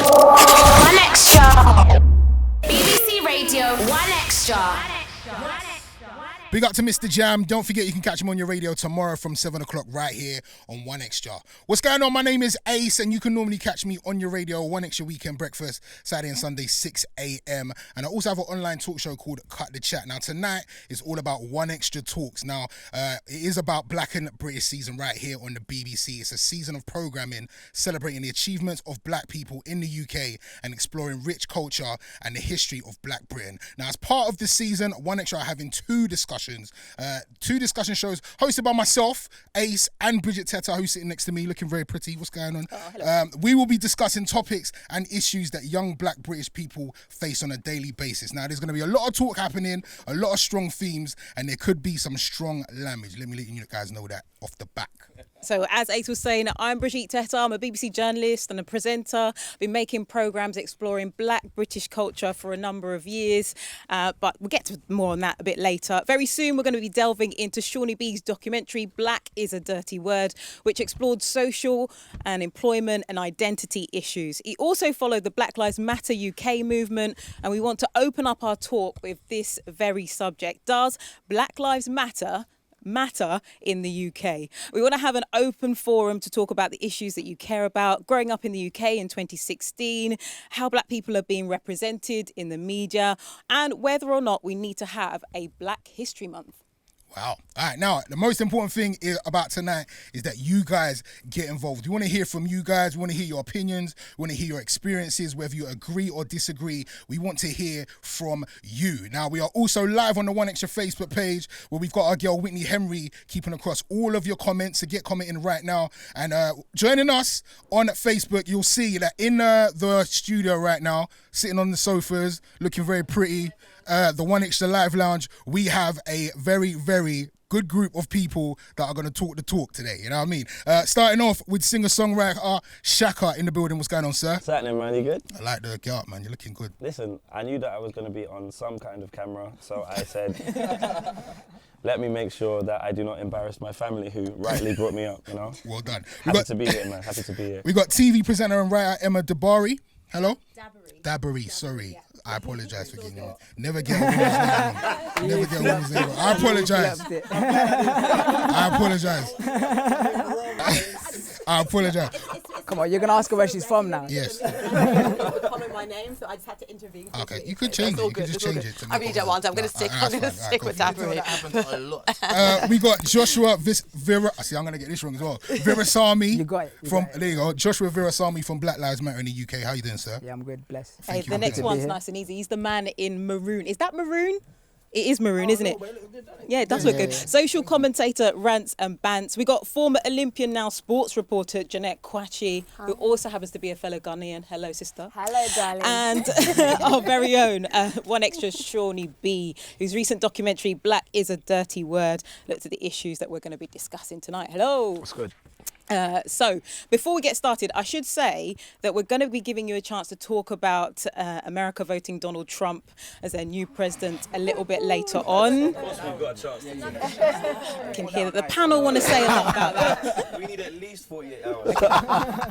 One extra. BBC Radio, one extra. Big up to Mr. Jam. Don't forget you can catch him on your radio tomorrow from 7 o'clock right here on One Extra. What's going on? My name is Ace and you can normally catch me on your radio, One Extra Weekend Breakfast, Saturday and Sunday, 6 a.m. And I also have an online talk show called Cut the Chat. Now tonight is all about One Extra Talks. Now it is about Black and British season right here on the BBC. It's a season of programming celebrating the achievements of Black people in the UK and exploring rich culture and the history of Black Britain. Now as part of this season, One Extra are having two discussion shows hosted by myself, Ace, and Bridget Teta, who's sitting next to me looking very pretty. What's going on? We will be discussing topics and issues that young Black British people face on a daily basis. Now there's going to be a lot of talk happening, a lot of strong themes, and there could be some strong language. Let me let you guys know that off the back. So as Ace was saying, I'm Bridget Teta. I'm a BBC journalist and a presenter. I've been making programmes exploring Black British culture for a number of years, but we'll get to more on that a bit later. Very soon we're going to be delving into Seanie B's documentary Black is a Dirty Word, which explored social and employment and identity issues. He also followed the Black Lives Matter UK movement, and we want to open up our talk with this very subject. Does Black Lives Matter in the UK? We want to have an open forum to talk about the issues that you care about, growing up in the UK in 2016, how Black people are being represented in the media, and whether or not we need to have a Black History Month. Wow. All right, now, the most important thing about tonight is that you guys get involved. We want to hear from you guys. We want to hear your opinions. We want to hear your experiences, whether you agree or disagree. We want to hear from you. Now, we are also live on the One Extra Facebook page where we've got our girl Whitney Henry keeping across all of your comments. So get commenting right now. And joining us on Facebook, you'll see that in the studio right now, sitting on the sofas, looking very pretty, the One Extra Live Lounge, we have a very, very good group of people that are going to talk the talk today, you know what I mean? Starting off with singer-songwriter Shakka in the building. What's going on, sir? What's happening, man? You good? I like the get up, man. You're looking good. Listen, I knew that I was going to be on some kind of camera, so I said, let me make sure that I do not embarrass my family who rightly brought me up, you know? Well done. Happy to be here, man. Happy to be here. We got TV presenter and writer Emma Dabiri. Hello? Dabiri, sorry. Yeah. I apologise for getting it. Never get a woman's name wrong. Never get a woman's name wrong. I apologise. I apologise. I apologise. Come on, you're going to ask her where she's from now. Yes. Comment my name, so I just had to intervene. Okay, you could change it. You could just change it. I really don't want to. I'm going to stick with Dabiri. That happens a lot. We got Joshua See, I'm going to get this wrong as well. Virasami. You got it. There you go. Joshua Virasami from Black Lives Matter in the UK. How you doing, sir? Yeah, I'm good, bless. Hey, the next one's nice and easy. He's the man in maroon. Is that maroon? It is maroon, isn't it? Yeah, it does look good. Social commentator, Rants and Bants. We got former Olympian, now sports reporter, Jeanette Kwakye, who also happens to be a fellow Ghanaian. Hello, sister. Hello, darling. And our very own One Extra Seanie B, whose recent documentary, Black is a Dirty Word, looked at the issues that we're going to be discussing tonight. Hello. What's good? So before we get started, I should say that we're going to be giving you a chance to talk about America voting Donald Trump as their new president a little bit later on. Of course we've got a chance to do I can hear that the panel want to say a lot about that. We need at least 48 hours.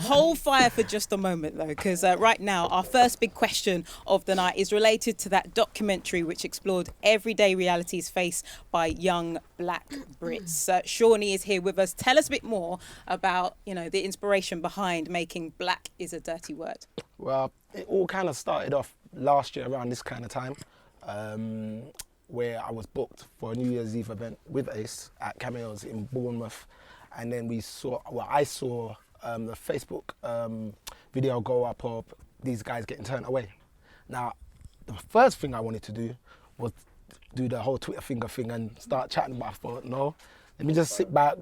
Hold fire for just a moment though, because right now our first big question of the night is related to that documentary which explored everyday realities faced by young Black Brits. Seanie is here with us. Tell us a bit more about the inspiration behind making Black is a Dirty Word. Well, it all kind of started off last year around this kind of time, where I was booked for a New Year's Eve event with Ace at Cameos in Bournemouth, and then I saw the Facebook video go up of these guys getting turned away. Now, the first thing I wanted to do was do the whole Twitter finger thing and start chatting, but I thought, no, let me just sit back,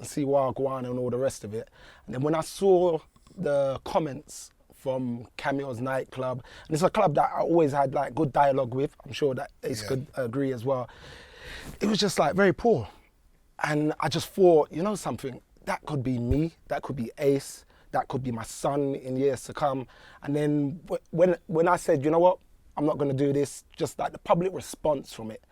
see what I go on and all the rest of it. And then when I saw the comments from Cameo's nightclub, and it's a club that I always had good dialogue with, I'm sure that Ace could agree as well, it was just very poor. And I just thought, something, that could be me, that could be Ace, that could be my son in years to come. And then when I said, you know what, I'm not going to do this, just the public response from it,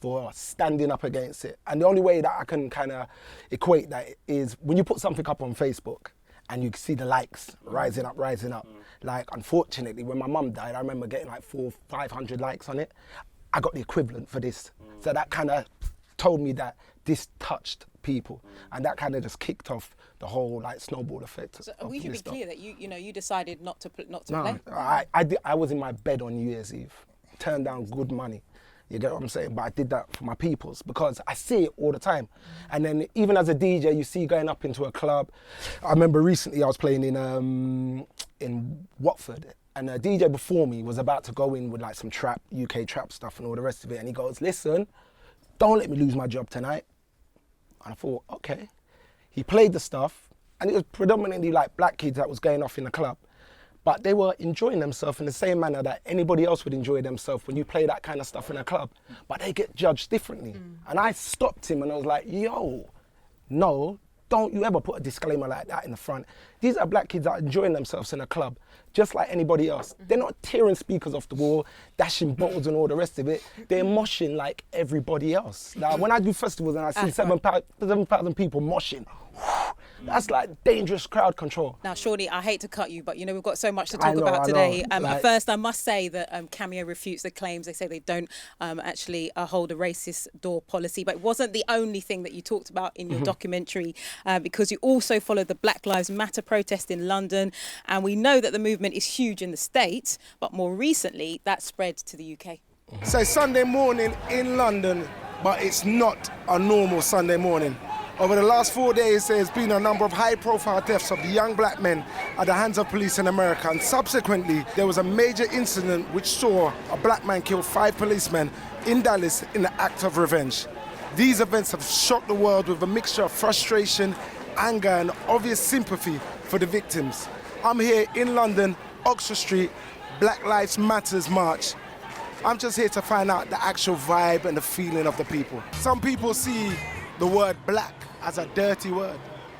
for standing up against it. And the only way that I can kind of equate that is when you put something up on Facebook and you can see the likes rising up. Like, unfortunately, when my mum died, I remember getting like 400-500 likes on it. I got the equivalent for this. So that kind of told me that this touched people, and that kind of just kicked off the whole like snowball effect. So we should be clear that you decided not to play. I was in my bed on New Year's Eve, turned down good money. You get what I'm saying? But I did that for my peoples because I see it all the time. And then even as a DJ, you see going up into a club. I remember recently I was playing in Watford, and a DJ before me was about to go in with like some trap, UK trap stuff and all the rest of it. And he goes, listen, don't let me lose my job tonight. And I thought, okay. He played the stuff, and it was predominantly like black kids that was going off in the club. But they were enjoying themselves in the same manner that anybody else would enjoy themselves when you play that kind of stuff in a club. But they get judged differently. And I stopped him and I was like, yo, no, don't you ever put a disclaimer like that in the front. These are black kids that are enjoying themselves in a club, just like anybody else. They're not tearing speakers off the wall, dashing bottles and all the rest of it. They're moshing like everybody else. Now, when I do festivals and I see 7,000 people moshing, that's like dangerous crowd control. Now, Shawnee, I hate to cut you, but we've got so much to talk about today. First, I must say that Cameo refutes the claims. They say they don't actually hold a racist door policy, but it wasn't the only thing that you talked about in your documentary, because you also followed the Black Lives Matter protest in London, and we know that the movement is huge in the States, but more recently that spread to the UK. So Sunday morning in London, but it's not a normal Sunday morning. Over the last 4 days, there's been a number of high-profile deaths of young black men at the hands of police in America, and subsequently, there was a major incident which saw a black man kill 5 policemen in Dallas in the act of revenge. These events have shocked the world with a mixture of frustration, anger, and obvious sympathy for the victims. I'm here in London, Oxford Street, Black Lives Matters March. I'm just here to find out the actual vibe and the feeling of the people. Some people see the word black as a dirty word.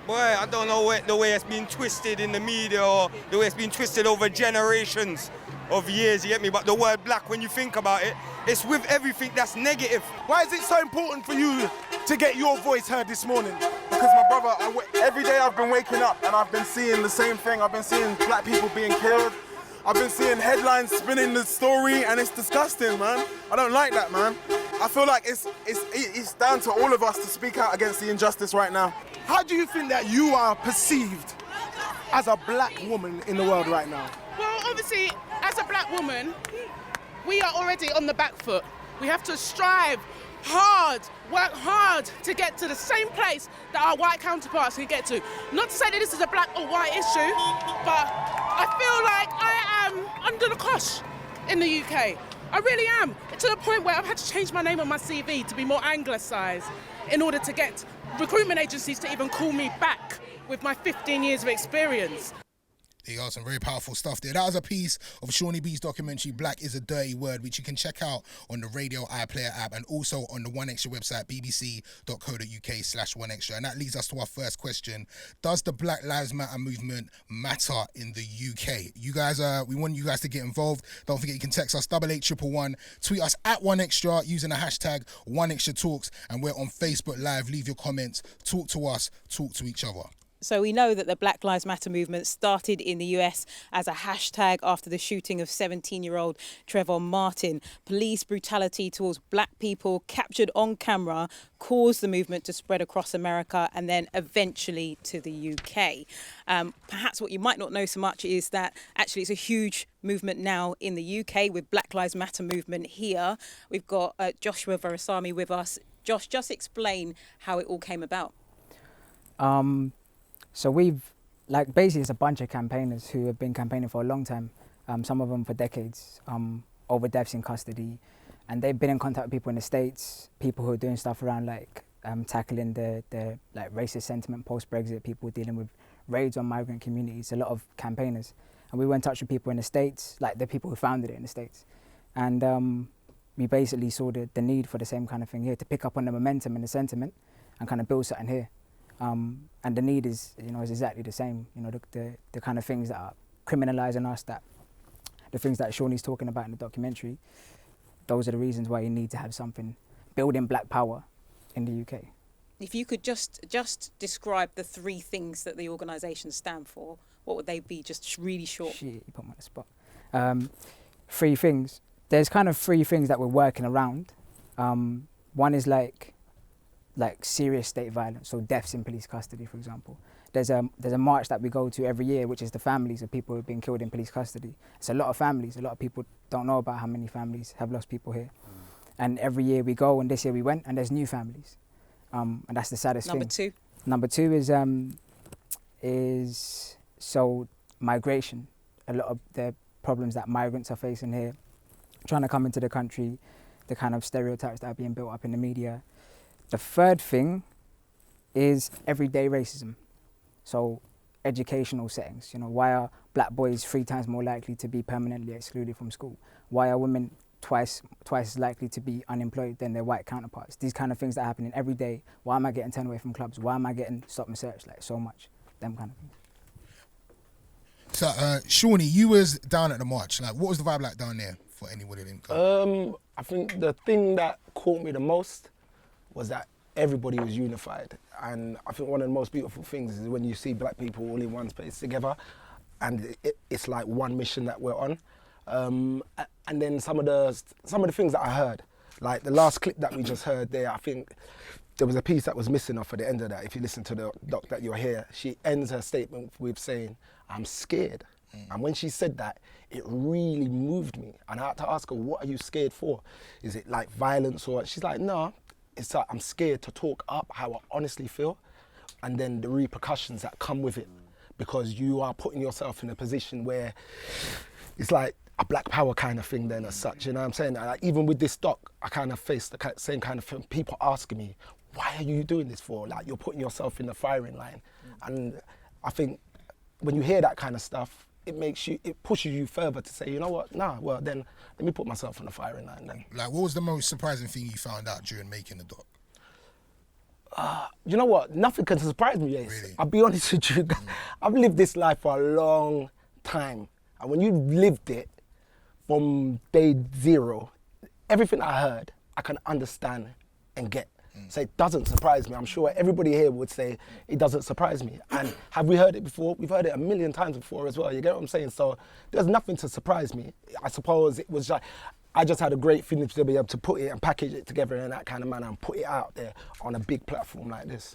Boy, I don't know the way it's been twisted in the media or the way it's been twisted over generations of years, you get me? But the word black, when you think about it, it's with everything that's negative. Why is it so important for you to get your voice heard this morning? Because my brother, every day I've been waking up and I've been seeing the same thing. I've been seeing black people being killed. I've been seeing headlines spinning the story, and it's disgusting, man. I don't like that, man. I feel like it's down to all of us to speak out against the injustice right now. How do you think that you are perceived as a black woman in the world right now? Well, obviously, as a black woman, we are already on the back foot. We have to strive hard, work hard to get to the same place that our white counterparts can get to. Not to say that this is a black or white issue, but I feel like I am under the cosh in the UK. I really am, to the point where I've had to change my name on my CV to be more anglicised in order to get recruitment agencies to even call me back with my 15 years of experience. There you go, some very powerful stuff there. That was a piece of Seanie B's documentary, Black is a Dirty Word, which you can check out on the Radio iPlayer app and also on the One Extra website, bbc.co.uk/OneExtra. And that leads us to our first question. Does the Black Lives Matter movement matter in the UK? You guys, we want you guys to get involved. Don't forget you can text us 88111, tweet us at One Extra using the hashtag One Extra Talks, and we're on Facebook Live. Leave your comments, talk to us, talk to each other. So we know that the Black Lives Matter movement started in the US as a hashtag after the shooting of 17-year-old Trayvon Martin. Police brutality towards black people captured on camera caused the movement to spread across America and then eventually to the UK. Perhaps what you might not know so much is that actually it's a huge movement now in the UK with Black Lives Matter movement here. We've got Joshua Virasami with us. Josh, just explain how it all came about. So basically it's a bunch of campaigners who have been campaigning for a long time, some of them for decades, over deaths in custody. And they've been in contact with people in the States, people who are doing stuff around tackling the racist sentiment post-Brexit, people dealing with raids on migrant communities, a lot of campaigners. And we were in touch with people in the States, like the people who founded it in the States. And we basically saw the need for the same kind of thing here, to pick up on the momentum and the sentiment and kind of build something here. And the need is exactly the same. The kind of things that are criminalising us, the things that Shawnee's talking about in the documentary, those are the reasons why you need to have something building black power in the UK. If you could just describe the 3 things that the organisation stand for, what would they be? Just really short. Shit, you put me on the spot. 3 things. There's kind of 3 things that we're working around. One is like serious state violence, so deaths in police custody, for example. There's a march that we go to every year, which is the families of people who've been killed in police custody. It's a lot of families. A lot of people don't know about how many families have lost people here. And every year we go, and this year we went, and there's new families. And that's the saddest Number thing. 2? Number 2 is migration. A lot of the problems that migrants are facing here, trying to come into the country, the kind of stereotypes that are being built up in the media. The 3rd thing is everyday racism. So educational settings, why are black boys 3 times more likely to be permanently excluded from school? Why are women twice as likely to be unemployed than their white counterparts? These kind of things that happen in every day. Why am I getting turned away from clubs? Why am I getting stop and search so much? Them kind of things. So, Shawnee, you was down at the march. Like, what was the vibe like down there for anybody that didn't go? I think the thing that caught me the most was that everybody was unified. And I think one of the most beautiful things is when you see black people all in one space together, and it's like one mission that we're on. And then some of the things that I heard, like the last clip that we just heard there, I think there was a piece that was missing off at the end of that. If you listen to the doc that you're here, she ends her statement with saying, "I'm scared." And when she said that, it really moved me. And I had to ask her, what are you scared for? Is it like violence or? She's like, no, it's like I'm scared to talk up how I honestly feel, and then the repercussions that come with it, because you are putting yourself in a position where it's like a black power kind of thing then as such, you know what I'm saying? Like, even with this doc, I kind of faced the same kind of thing. People asking me, why are you doing this for? Like, you're putting yourself in the firing line. And I think when you hear that kind of stuff, it pushes you further to say, you know what, well then, let me put myself in the firing line then. Like, what was the most surprising thing you found out during making the doc? You know what, nothing can surprise me, Ace. Really? I'll be honest with you, I've lived this life for a long time. And when you've lived it from day 0, everything I heard, I can understand and get. So it doesn't surprise me. I'm sure everybody here would say it doesn't surprise me. And have we heard it before? We've heard it a million times before as well. You get what I'm saying? So there's nothing to surprise me. I suppose it was like, I just had a great feeling to be able to put it and package it together in that kind of manner and put it out there on a big platform like this.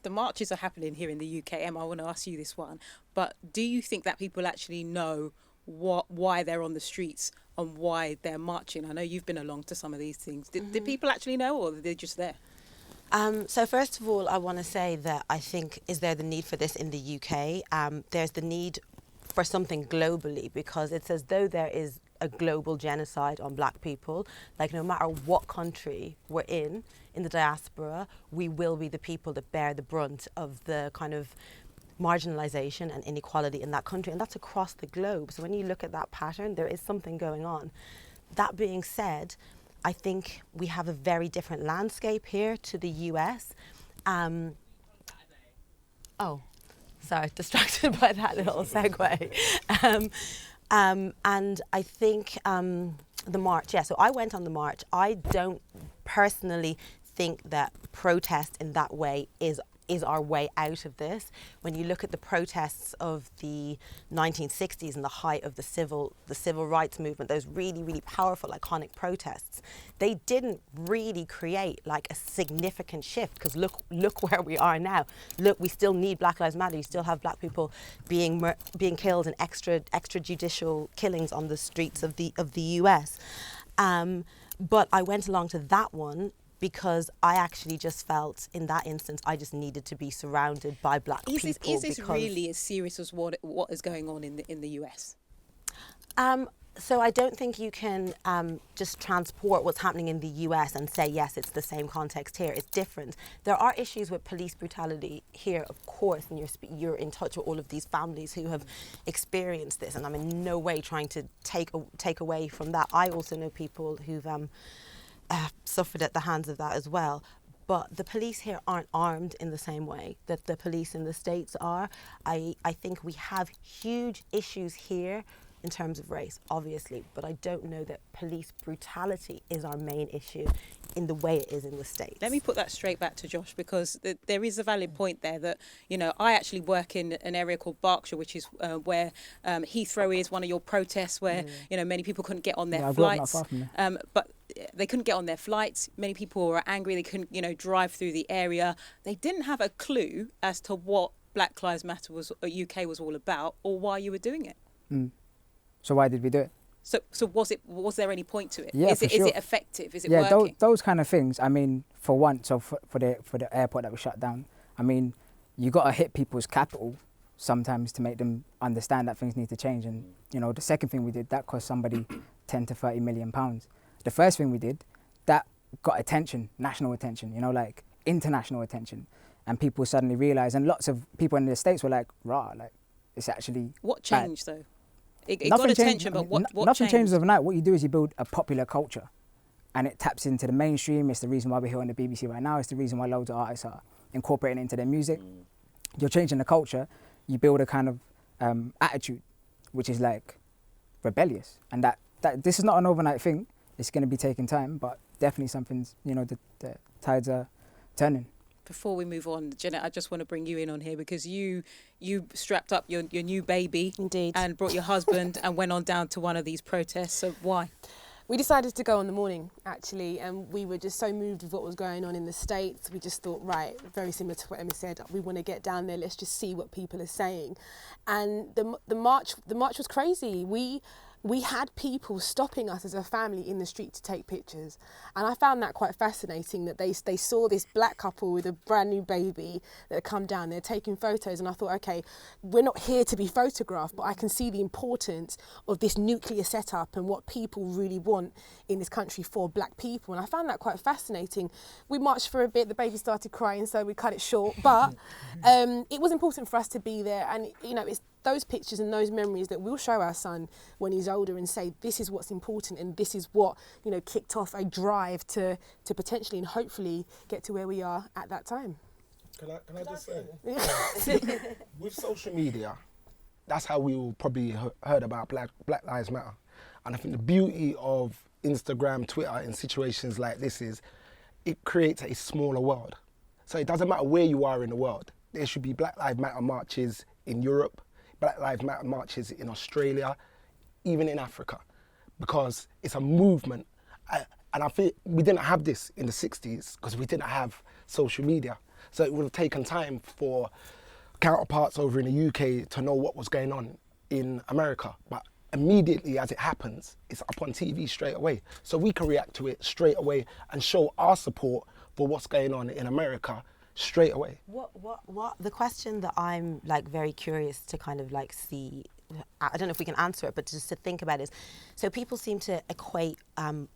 The marches are happening here in the UK. Emma, I want to ask you this one. But do you think that people actually know why they're on the streets and why they're marching? I know you've been along to some of these things. Did people actually know, or are they just there? So first of all, I want to say that I think, is there the need for this in the UK? There's the need for something globally, because it's as though there is a global genocide on black people. Like, no matter what country we're in the diaspora, we will be the people that bear the brunt of the kind of marginalisation and inequality in that country, and that's across the globe. So when you look at that pattern, there is something going on. That being said, I think we have a very different landscape here to the US. Distracted by that little segue. And I think the march, so I went on the march. I don't personally think that protest in that way is our way out of this. When you look at the protests of the 1960s and the height of the civil rights movement, those really, really powerful, iconic protests, they didn't really create like a significant shift, because look where we are now. Look, we still need Black Lives Matter. You still have black people being killed in extrajudicial killings on the streets of the US. But I went along to that one because I actually just felt in that instance I just needed to be surrounded by black people. Is this really as serious as what is going on in the US? So I don't think you can just transport what's happening in the US and say, yes, it's the same context here. It's different. There are issues with police brutality here, of course, and you're in touch with all of these families who have experienced this, and I'm in no way trying to take away from that. I also know people who've suffered at the hands of that as well. But the police here aren't armed in the same way that the police in the States are. I think we have huge issues here in terms of race, obviously, but I don't know that police brutality is our main issue in the way it is in the States. Let me put that straight back to Josh, because there is a valid point there that, you know, I actually work in an area called Berkshire, which is where Heathrow is, one of your protests where, you know, many people couldn't get on their flights. But they couldn't get on their flights. Many people were angry. They couldn't, you know, drive through the area. They didn't have a clue as to what Black Lives Matter UK was all about, or why you were doing it. So why did we do it? So was there any point to it? Yeah, is it effective? Is it yeah, working? those kind of things. I mean, for one, so for the airport that was shut down, I mean, you got to hit people's capital sometimes to make them understand that things need to change. And you know, the second thing we did, that cost somebody 10 to 30 million pounds. The first thing we did, that got attention, national attention, you know, like international attention, and people suddenly realised, and lots of people in the States were like, rah, like it's actually what changed though? It nothing got attention, but what nothing changed? changes overnight. What you do is you build a popular culture, and it taps into the mainstream. It's the reason why we're here on the BBC right now. It's the reason why loads of artists are incorporating it into their music. You're changing the culture. You build a kind of attitude, which is like rebellious, and that this is not an overnight thing. It's going to be taking time, but definitely something's, you know, the tides are turning. Before we move on, Jeanette, I just want to bring you in on here, because you strapped up your new baby, indeed, and brought your husband and went on down to one of these protests. So why? We decided to go in the morning, actually, and we were just so moved with what was going on in the States. We just thought, right, very similar to what Emma said, we want to get down there, let's just see what people are saying. And the march was crazy. We had people stopping us as a family in the street to take pictures. And I found that quite fascinating, that they saw this black couple with a brand new baby that had come down, they're taking photos. And I thought, okay, we're not here to be photographed, but I can see the importance of this nuclear setup and what people really want in this country for black people. And I found that quite fascinating. We marched for a bit, the baby started crying, so we cut it short. But it was important for us to be there. And, you know, it's those pictures and those memories that we'll show our son when he's older and say, this is what's important, and this is what, you know, kicked off a drive to potentially and hopefully get to where we are at that time. Can I just say, with social media, that's how we all probably heard about Black Lives Matter. And I think the beauty of Instagram, Twitter in situations like this is it creates a smaller world. So it doesn't matter where you are in the world. There should be Black Lives Matter marches in Europe, Black Lives Matter marches in Australia, even in Africa, because it's a movement. And I feel we didn't have this in the 60s because we didn't have social media. So it would have taken time for counterparts over in the UK to know what was going on in America. But immediately as it happens, it's up on TV straight away. So we can react to it straight away and show our support for what's going on in America straight away. What the question that I'm like very curious to kind of like see, I don't know if we can answer it, but just to think about is, so people seem to equate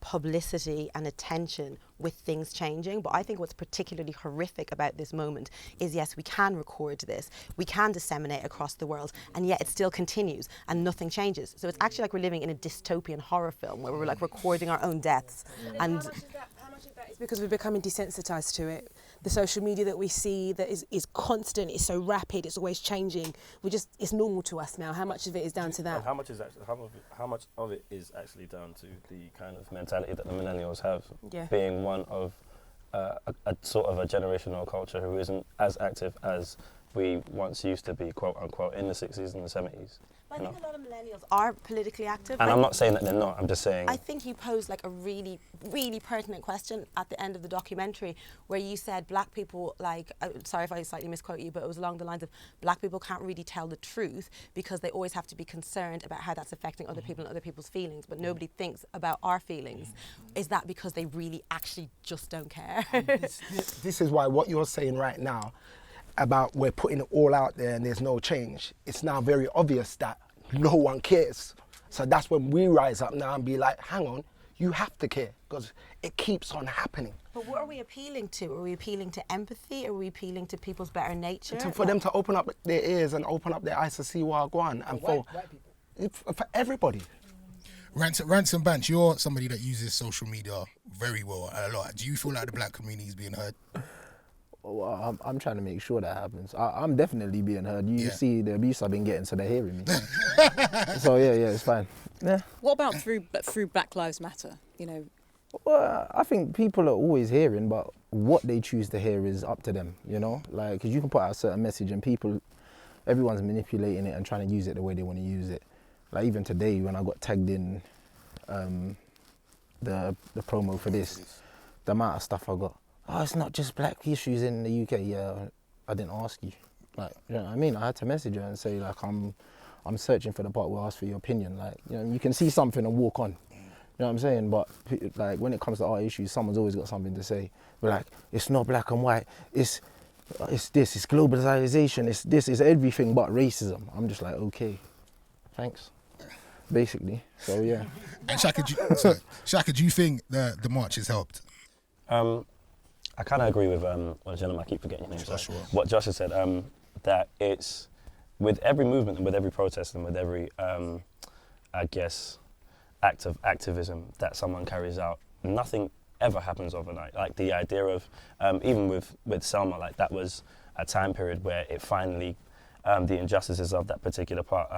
publicity and attention with things changing, but I think what's particularly horrific about this moment is, yes, we can record this, we can disseminate across the world, and yet it still continues and nothing changes. So it's actually like we're living in a dystopian horror film where we're like recording our own deaths. And how much of that is because we're becoming desensitized to it? The social media that we see that is constant, it's so rapid, it's always changing. It's normal to us now. How much of it is down to that? And how much of it is actually down to the kind of mentality that the millennials have, being one of a sort of a generational culture who isn't as active as we once used to be, quote unquote, in the 60s and the 70s. I think a lot of millennials are politically active. And I'm not saying that they're not, I'm just saying. I think you posed like a really, really pertinent question at the end of the documentary where you said black people, like, sorry if I slightly misquote you, but it was along the lines of black people can't really tell the truth because they always have to be concerned about how that's affecting other people and other people's feelings, but nobody thinks about our feelings. Is that because they really actually just don't care? This is why what you're saying right now about we're putting it all out there and there's no change, it's now very obvious that no one cares. So that's when we rise up now and be like, hang on, you have to care because it keeps on happening. But what are we appealing to? Are we appealing to empathy? Are we appealing to people's better nature? For them to open up their ears and open up their eyes to see what go on, and for everybody. Rants and Bants, you're somebody that uses social media very well and a lot. Do you feel like the black community is being heard? Well, I'm trying to make sure that happens. I'm definitely being heard. You see the abuse I've been getting, so they're hearing me. So yeah, it's fine. Yeah. What about through Black Lives Matter? You know. Well, I think people are always hearing, but what they choose to hear is up to them. You know, like because you can put out a certain message and everyone's manipulating it and trying to use it the way they want to use it. Like even today when I got tagged in the promo for this, the amount of stuff I got. Oh, it's not just black issues in the UK. Yeah, I didn't ask you. Like, you know what I mean? I had to message her and say like I'm searching for the part where I ask for your opinion. Like, you know, you can see something and walk on. You know what I'm saying? But like when it comes to our issues, someone's always got something to say. But like, it's not black and white. It's this. It's globalization. It's this. It's everything but racism. I'm just like, okay, thanks. Basically. So yeah. And Shakka, do you think the march has helped? I kind of agree with what gentleman, I keep forgetting your name. Joshua. What Josh has said, that it's with every movement and with every protest and with every, I guess, act of activism that someone carries out, nothing ever happens overnight. Like the idea of, even with Selma, like that was a time period where it finally, the injustices of that particular part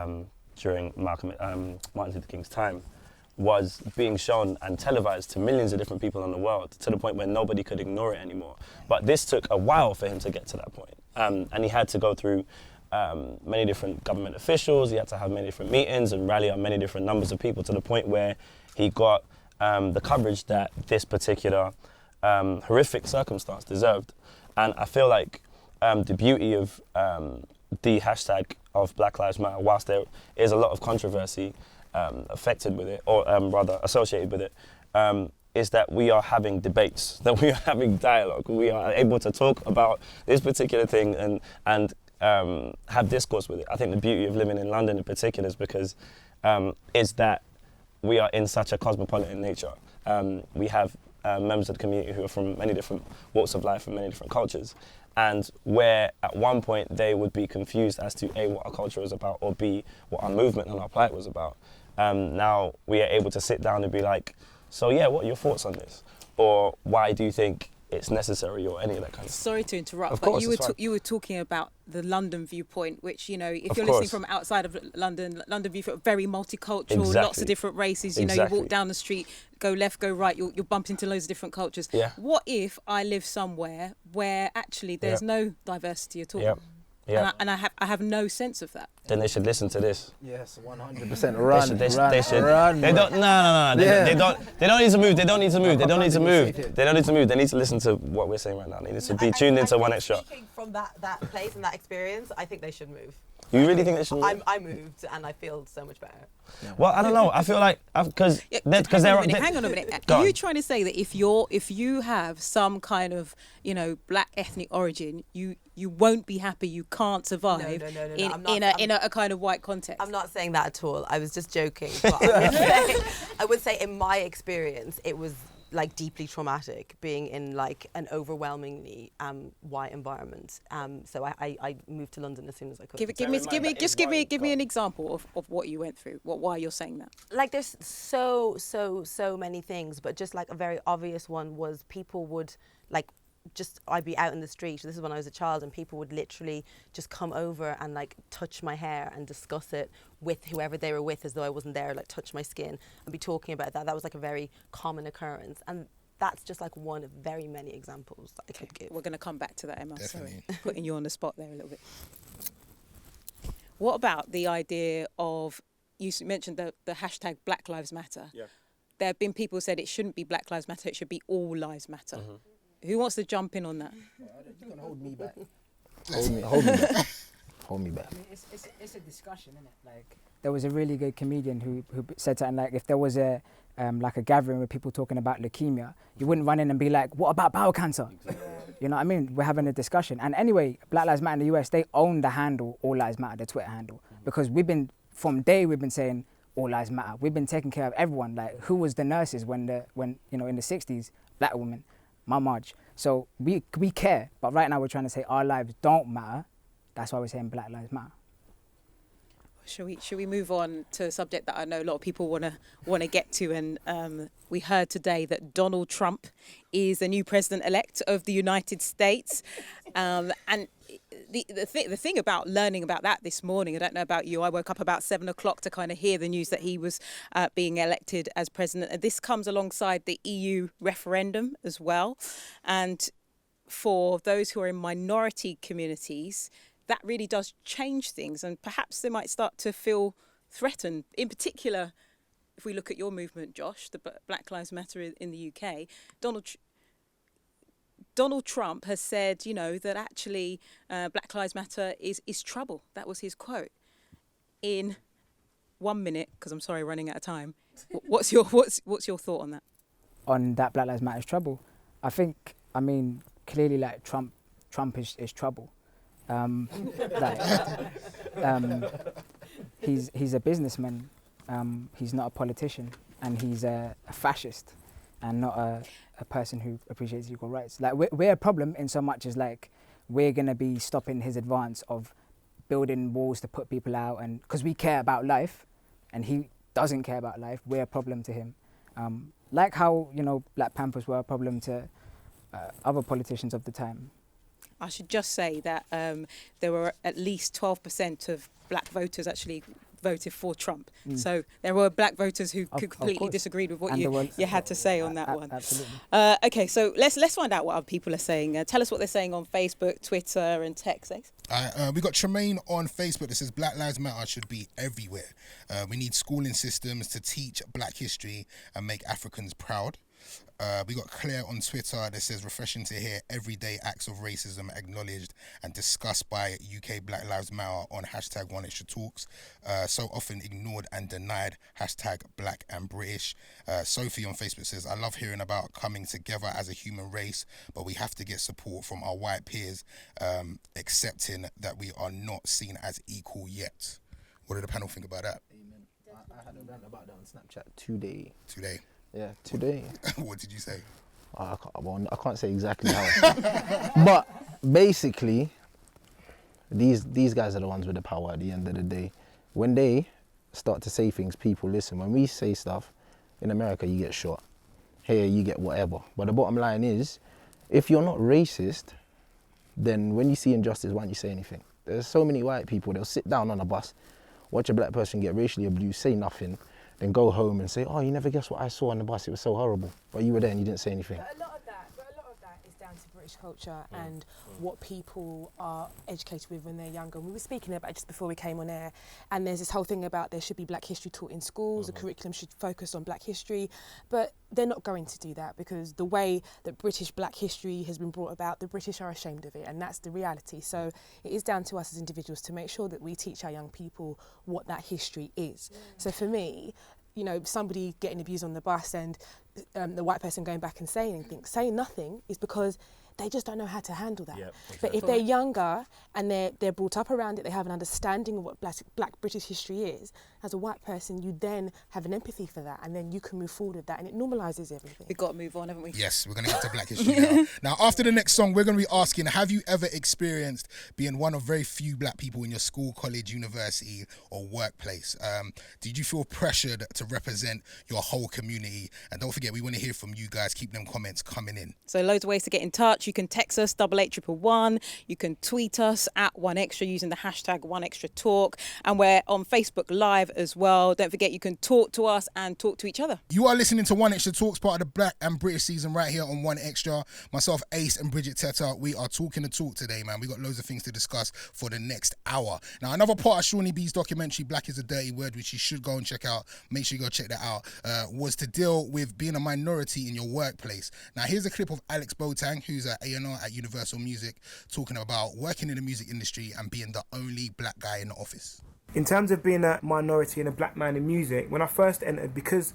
during Martin Luther King's time was being shown and televised to millions of different people in the world to the point where nobody could ignore it anymore. But this took a while for him to get to that point. And he had to go through many different government officials, he had to have many different meetings and rally on many different numbers of people to the point where he got the coverage that this particular horrific circumstance deserved. And I feel like the beauty of the hashtag of Black Lives Matter, whilst there is a lot of controversy affected with it, or rather associated with it, is that we are having debates, that we are having dialogue, we are able to talk about this particular thing and have discourse with it. I think the beauty of living in London in particular is because is that we are in such a cosmopolitan nature. We have members of the community who are from many different walks of life and many different cultures. And where at one point they would be confused as to A, what our culture is about, or B, what our movement and our plight was about. Now we are able to sit down and be like, so yeah, what are your thoughts on this? Or why do you think it's necessary, or any of that kind of stuff? Sorry to interrupt, Of but course, you were talking about the London viewpoint, which, you know, if Of you're course. listening from outside of London viewpoint, very multicultural, lots Exactly. of different races. You know, Exactly. you walk down the street, go left, go right, you'll bump into loads of different cultures. Yeah. What if I live somewhere where actually there's no diversity at all? Yep. Yeah. And I have no sense of that. Then they should listen to this. Yes, 100%. Run. They should. Run. They don't. No. They don't need to move. They don't need to move. They don't need to move. They don't need to move. They need to listen to what we're saying right now. They need to be tuned into One Extra. Speaking from that place and that experience, I think they should move. You really think they should move? I moved and I feel so much better. Well, I don't know. I feel like because Hang on a minute. Are you trying to say that if you have some kind of, you know, black ethnic origin, you won't be happy, you can't survive in a kind of white context? I'm not saying that at all. I was just joking. But I would say in my experience, it was like deeply traumatic being in like an overwhelmingly white environment. So I moved to London as soon as I could. Give me an example of what you went through. Why you're saying that? Like there's so many things, but just like a very obvious one was people would like I'd be out in the street, this is when I was a child, and people would literally just come over and like touch my hair and discuss it with whoever they were with as though I wasn't there, like touch my skin and be talking about that. That was like a very common occurrence, and that's just like one of very many examples that I could give. We're going to come back to that, Emma. Definitely. Sorry, putting you on the spot there a little bit. What about the idea of, you mentioned the hashtag Black Lives Matter. Yeah. There have been people who said it shouldn't be Black Lives Matter, it should be All Lives Matter. Mm-hmm. Who wants to jump in on that? You can hold me back. Hold me back. Hold me back. I mean, it's a discussion, isn't it? Like, there was a really good comedian who said something like, if there was a gathering with people talking about leukemia, you wouldn't run in and be like, what about bowel cancer? You know what I mean? We're having a discussion. And anyway, Black Lives Matter in the US, they own the handle All Lives Matter, the Twitter handle, because we've been saying All Lives Matter. We've been taking care of everyone. Like, who was the nurses when you know, in the 60s, black women, my Marge. So we care, but right now we're trying to say our lives don't matter. That's why we're saying Black Lives Matter. Shall we move on to a subject that I know a lot of people want to get to? And we heard today that Donald Trump is the new president-elect of the United States. And the thing about learning about that this morning, I don't know about you, I woke up about 7 o'clock to kind of hear the news that he was being elected as president. And this comes alongside the EU referendum as well. And for those who are in minority communities, that really does change things, and perhaps they might start to feel threatened. In particular, if we look at your movement, Josh, the Black Lives Matter in the UK, Donald Trump has said, that actually Black Lives Matter is trouble. That was his quote. In 1 minute, because I'm sorry, running out of time. What's your thought on that? On that Black Lives Matter is trouble. Clearly, like Trump is trouble. He's a businessman. He's not a politician, and he's a fascist, and not a person who appreciates equal rights. Like we're a problem in so much as like we're gonna be stopping his advance of building walls to put people out, and because we care about life, and he doesn't care about life, we're a problem to him. Like how Black Panthers were a problem to other politicians of the time. I should just say that there were at least 12% of black voters actually voted for Trump. So there were black voters who completely disagreed with what you had to say on that one. Absolutely. Okay, so let's find out what other people are saying. Tell us what they're saying on Facebook, Twitter and text. We got Tremaine on Facebook that says Black Lives Matter should be everywhere. We need schooling systems to teach black history and make Africans proud. We got Claire on Twitter that says refreshing to hear everyday acts of racism acknowledged and discussed by UK Black Lives Matter on hashtag One Extra Talks. So often ignored and denied hashtag Black and British. Sophie on Facebook says, I love hearing about coming together as a human race, but we have to get support from our white peers, accepting that we are not seen as equal yet. What did the panel think about that? Amen. I had a rant about that on Snapchat today. Yeah, today. What did you say? I can't say exactly how. But basically, these guys are the ones with the power at the end of the day. When they start to say things, people listen. When we say stuff, in America, you get shot. Here, you get whatever. But the bottom line is, if you're not racist, then when you see injustice, why don't you say anything? There's so many white people, they'll sit down on a bus, watch a black person get racially abused, say nothing, then go home and say, oh, you never guessed what I saw on the bus, it was so horrible. But you were there and you didn't say anything. But a lot of that is down to British culture and what people are educated with when they're younger. We were speaking about it just before we came on air, and there's this whole thing about there should be black history taught in schools, the curriculum should focus on black history, but they're not going to do that because the way that British black history has been brought about, the British are ashamed of it, and that's the reality. So it is down to us as individuals to make sure that we teach our young people what that history is. So for me, somebody getting abused on the bus and the white person going back and saying nothing is because they just don't know how to handle that. Yep, exactly. But if they're younger and they're brought up around it, they have an understanding of what black British history is, as a white person, you then have an empathy for that, and then you can move forward with that, and it normalises everything. We've got to move on, haven't we? Yes, we're going to get to black history now. Now, after the next song, we're going to be asking, have you ever experienced being one of very few black people in your school, college, university, or workplace? Did you feel pressured to represent your whole community? And don't forget, we want to hear from you guys. Keep them comments coming in. So loads of ways to get in touch. You can text us 88111. You can tweet us at 1Extra using the hashtag 1ExtraTalk. And we're on Facebook Live as well. Don't forget, you can talk to us and talk to each other. You are listening to 1Extra Talks, part of the Black and British season right here on 1Extra. Myself, Ace, and Bridget Teta, we are talking the talk today, man. We got loads of things to discuss for the next hour. Now, another part of Seanie B's documentary, Black is a Dirty Word, which you should go and check out. Make sure you go check that out. Was to deal with being a minority in your workplace. Now, here's a clip of Alex Boateng, who's at A&R at Universal Music, talking about working in the music industry and being the only black guy in the office. In terms of being a minority and a black man in music, when I first entered, because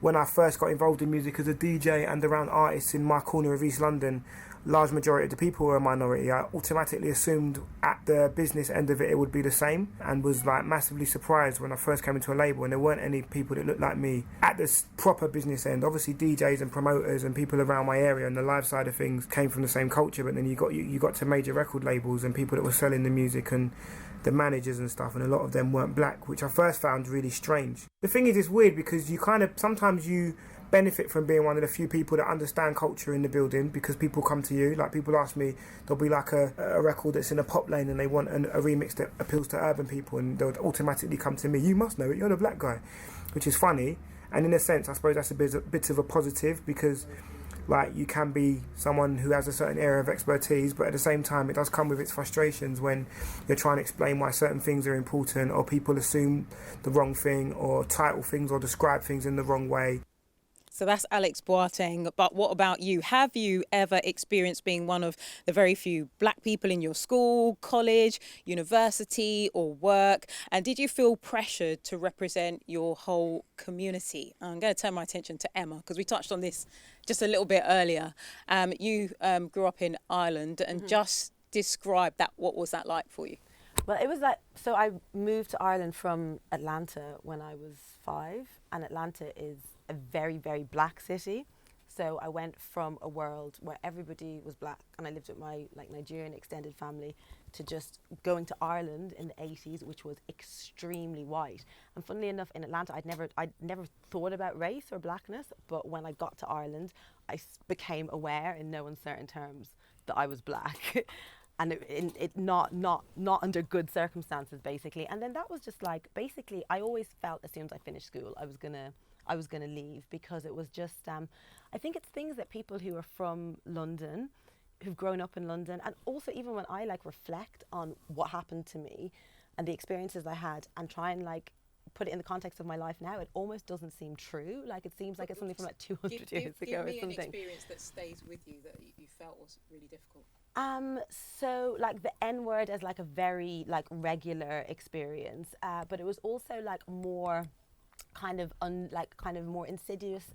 when I first got involved in music as a DJ and around artists in my corner of East London, large majority of the people were a minority. I automatically assumed at the business end of it would be the same, and was like massively surprised when I first came into a label and there weren't any people that looked like me at this proper business end. Obviously DJs and promoters and people around my area and the live side of things came from the same culture, but then you got to major record labels and people that were selling the music and the managers and stuff, and a lot of them weren't black, which I first found really strange. The thing is, it's weird because you kind of, sometimes you benefit from being one of the few people that understand culture in the building, because people come to you, like people ask me, there'll be like a record that's in a pop lane and they want a remix that appeals to urban people, and they'll automatically come to me, you must know it, you're the black guy, which is funny. And in a sense, I suppose that's a bit of a positive, because like you can be someone who has a certain area of expertise, but at the same time it does come with its frustrations when you're trying to explain why certain things are important, or people assume the wrong thing, or title things or describe things in the wrong way. So that's Alex Boateng. But what about you? Have you ever experienced being one of the very few black people in your school, college, university or work? And did you feel pressured to represent your whole community? I'm going to turn my attention to Emma, because we touched on this just a little bit earlier. You grew up in Ireland, and just describe that. What was that like for you? Well, it was like, so I moved to Ireland from Atlanta when I was 5, and Atlanta is a very, very black city. So I went from a world where everybody was black, and I lived with my Nigerian extended family, to just going to Ireland in the 80s, which was extremely white. And funnily enough, in Atlanta, I'd never thought about race or blackness, but when I got to Ireland, I became aware in no uncertain terms that I was black. And it not under good circumstances, basically. And then that was just like, basically, I always felt as soon as I finished school, I was gonna leave, because it was just, I think it's things that people who are from London, who've grown up in London, and also even when I reflect on what happened to me and the experiences I had, and try and put it in the context of my life now, it almost doesn't seem true. It seems like it's something from 200 years ago or something. Give me an experience that stays with you that you felt was really difficult. So the N-word as a very regular experience, but it was also more kind of more insidious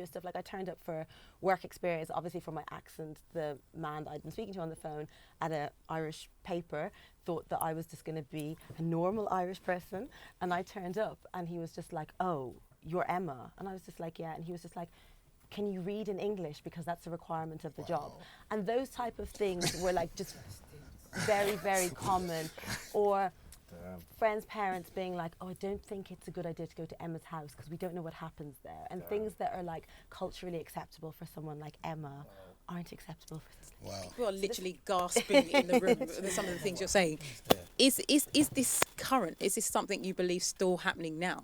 stuff. I turned up for work experience, obviously for my accent. The man that I'd been speaking to on the phone at an Irish paper thought that I was just going to be a normal Irish person, and I turned up and he was just like, "Oh, you're Emma," and I was just like, "Yeah," and he was just like, "Can you read in English, because that's a requirement of the job?" And those type of things were just very, very common. Or friends' parents being like, "Oh, I don't think it's a good idea to go to Emma's house because we don't know what happens there." And things that are culturally acceptable for someone like Emma aren't acceptable for someone. Wow. People are literally gasping in the room with some of the things you're saying. Is this current? Is this something you believe still happening now?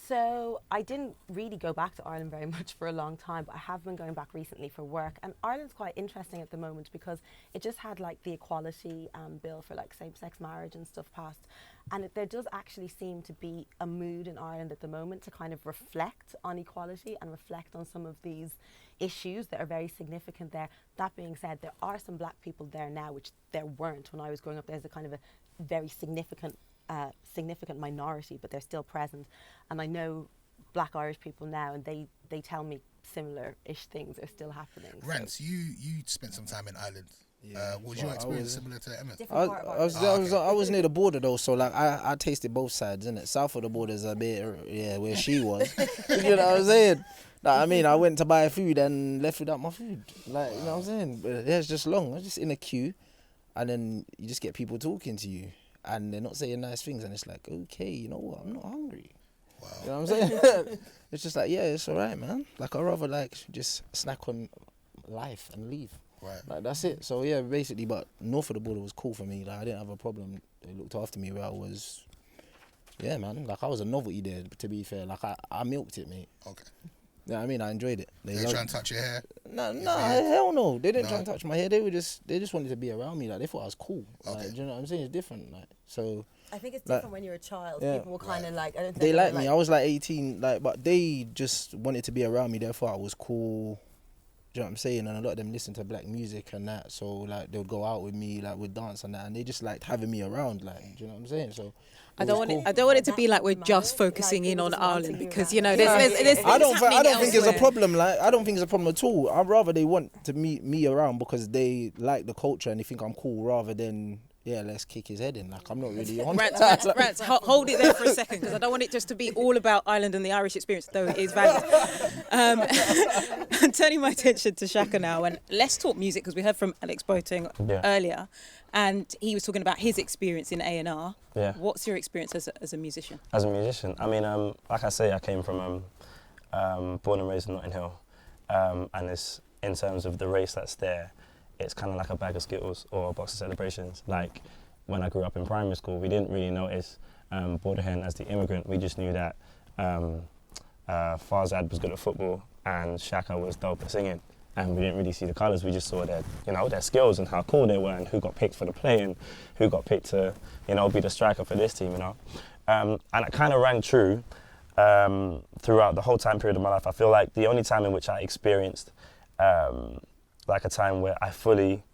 So I didn't really go back to Ireland very much for a long time, but I have been going back recently for work. And Ireland's quite interesting at the moment because it just had the equality bill for same-sex marriage and stuff passed. And there does actually seem to be a mood in Ireland at the moment to kind of reflect on equality and reflect on some of these issues that are very significant there. That being said, there are some black people there now, which there weren't when I was growing up. There's a kind of a very significant minority, but they're still present. And I know black Irish people now, and they tell me similar-ish things are still happening. Rants, you spent some time in Ireland. Yeah. Was your experience similar to Emma? I was near the border though, so I tasted both sides, innit? South of the border is a bit where she was. You know what I'm saying? I went to buy food and left without my food. You know what I'm saying? But it's just long. I was just in a queue, and then you just get people talking to you, and they're not saying nice things, and it's like, okay, you know what? I'm not hungry. Wow. You know what I'm saying? It's just yeah, it's all right, man. I'd rather just snack on life and leave. Right. That's it. So yeah, basically, but north of the border was cool for me. I didn't have a problem. They looked after me where I was. Yeah, man. I was a novelty there. To be fair, I milked it, mate. Okay. Yeah, I enjoyed it. They try and touch your hair? No, hell no. They didn't try and touch my hair. They just wanted to be around me. They thought I was cool. Okay. Do you know what I'm saying? It's different. So. I think it's different when you're a child. Yeah. People were kind of I don't think they liked me. I was 18. But they just wanted to be around me. They thought I was cool. Do you know what I'm saying? And a lot of them listen to black music and that, so they would go out with me, with dance and that, and they just liked having me around, do you know what I'm saying? So I don't want it to be we're just focusing in on Ireland, because there's I don't think it's a problem. I don't think it's a problem at all. I'd rather they want to meet me around because they like the culture and they think I'm cool, rather than yeah, let's kick his head in. Like, I'm not really on Rants, that. Rants, hold it there for a second, because I don't want it just to be all about Ireland and the Irish experience, though it is valid. I'm turning my attention to Shakka now, and let's talk music, because we heard from Alex Boating earlier, and he was talking about his experience in A&R. Yeah. What's your experience as a musician? As a musician, I mean, like I say, I came from born and raised in Notting Hill, and it's, in terms of the race that's there, it's kind of like a bag of Skittles or a box of celebrations. Like, when I grew up in primary school, we didn't really notice Border Hen as the immigrant. We just knew that Farzad was good at football and Shakka was dope at singing. And we didn't really see the colours. We just saw their, their skills and how cool they were, and who got picked for the play and who got picked to, be the striker for this team. And it kind of rang true throughout the whole time period of my life. I feel like the only time in which I experienced like a time where I fully,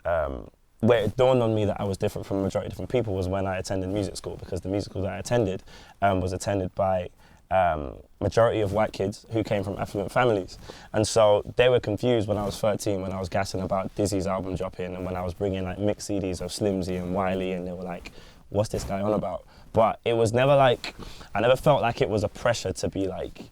where it dawned on me that I was different from a majority of different people was when I attended music school, because the music school that I attended was attended by majority of white kids who came from affluent families. And so they were confused when I was 13, when I was gassing about Dizzy's album dropping, and when I was bringing like mixed CDs of Slimzy and Wiley, and they were like, what's this guy on about? But it was never like, I never felt like it was a pressure to be like,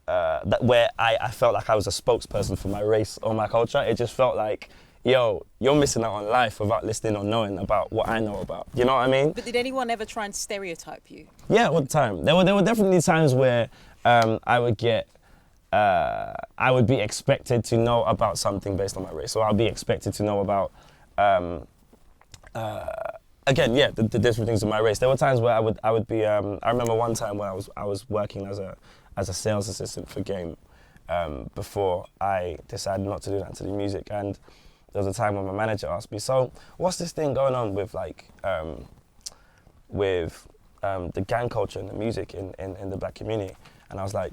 that where I felt like I was a spokesperson for my race or my culture. It just felt like, yo, you're missing out on life without listening or knowing about what I know about. You know what I mean? But did anyone ever try and stereotype you? Yeah, all the time. There were definitely times where I would be expected to know about something based on my race, or I'll be expected to know about again, yeah, the different things in my race. There were times where I would be. I remember one time when I was working as a sales assistant for Game before I decided not to do that and to do music. And there was a time when my manager asked me, "So, what's this thing going on with like the gang culture and the music in the black community?" And I was like,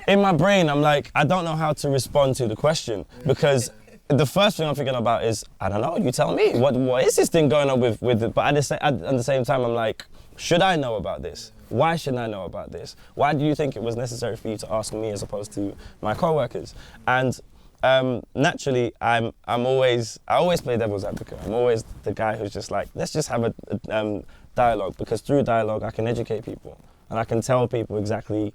in my brain, I'm like, I don't know how to respond to the question, because the first thing I'm thinking about is, I don't know, you tell me, what is this thing going on with it? But at the same time, I'm like, should I know about this? Why shouldn't I know about this? Why do you think it was necessary for you to ask me as opposed to my co-workers? And naturally, I always play devil's advocate. I'm always the guy who's just like, let's just have a dialogue, because through dialogue, I can educate people and I can tell people exactly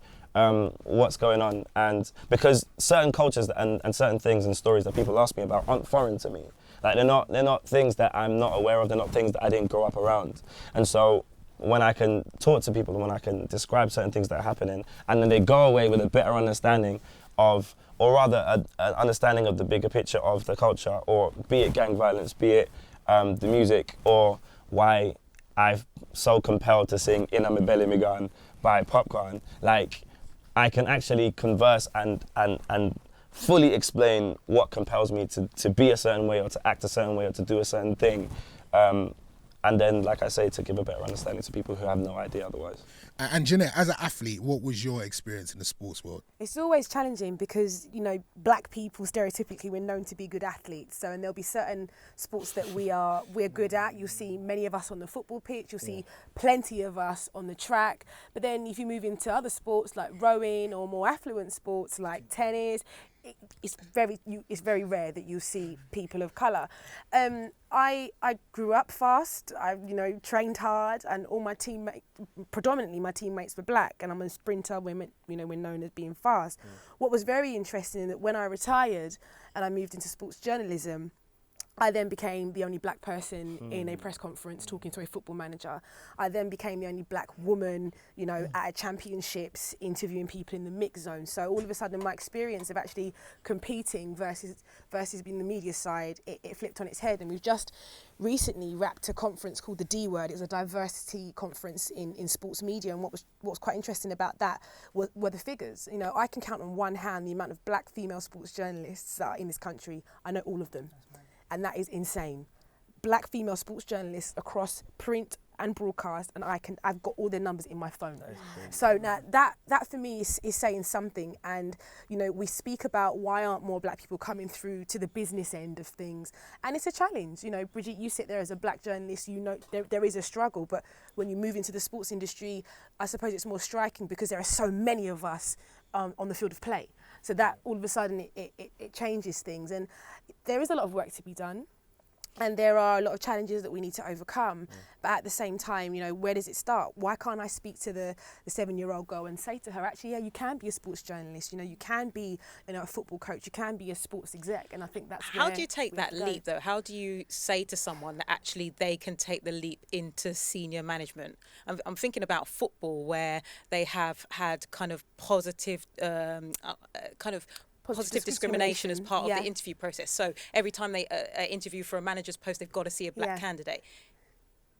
what's going on. And because certain cultures and certain things and stories that people ask me about aren't foreign to me. Like they're not things that I'm not aware of. They're not things that I didn't grow up around. And so when I can talk to people and when I can describe certain things that are happening, and then they go away with a better understanding of, or rather an understanding of the bigger picture of the culture, or be it gang violence, be it the music, or why I'm so compelled to sing Inna Me Belly Me Gun by Popcorn, like I can actually converse and fully explain what compels me to be a certain way, or to act a certain way, or to do a certain thing. And then, like I say, to give a better understanding to people who have no idea otherwise. And Jeanette, as an athlete, what was your experience in the sports world? It's always challenging because, black people stereotypically we're known to be good athletes. So, and there'll be certain sports that we're good at. You'll see many of us on the football pitch. You'll see plenty of us on the track. But then if you move into other sports like rowing or more affluent sports like tennis, it's very rare that you see people of colour. I grew up fast. I trained hard, and all my predominantly my teammates were black, and I'm a sprinter. We're known as being fast. What was very interesting is that when I retired and I moved into sports journalism, I then became the only black person in a press conference talking to a football manager. I then became the only black woman, at a championships interviewing people in the mix zone. So all of a sudden, my experience of actually competing versus being the media side, it flipped on its head. And we've just recently wrapped a conference called the D Word. It was a diversity conference in sports media. And what was quite interesting about that were the figures. I can count on one hand the amount of black female sports journalists that are in this country. I know all of them. And that is insane. Black female sports journalists across print and broadcast, and I've got all their numbers in my phone. So now that for me is saying something. And we speak about why aren't more black people coming through to the business end of things, and it's a challenge. Bridget, you sit there as a black journalist, there is a struggle, but when you move into the sports industry, I suppose it's more striking because there are so many of us on the field of play. So that all of a sudden it changes things. And there is a lot of work to be done. And there are a lot of challenges that we need to overcome. But at the same time, where does it start? Why can't I speak to the 7-year-old girl and say to her, actually, yeah, you can be a sports journalist, you can be a football coach, you can be a sports exec. And I think that's How do you take that leap, though? How do you say to someone that actually they can take the leap into senior management? I'm thinking about football, where they have had kind of positive positive discrimination as part of the interview process. So every time they interview for a manager's post, they've got to see a black candidate.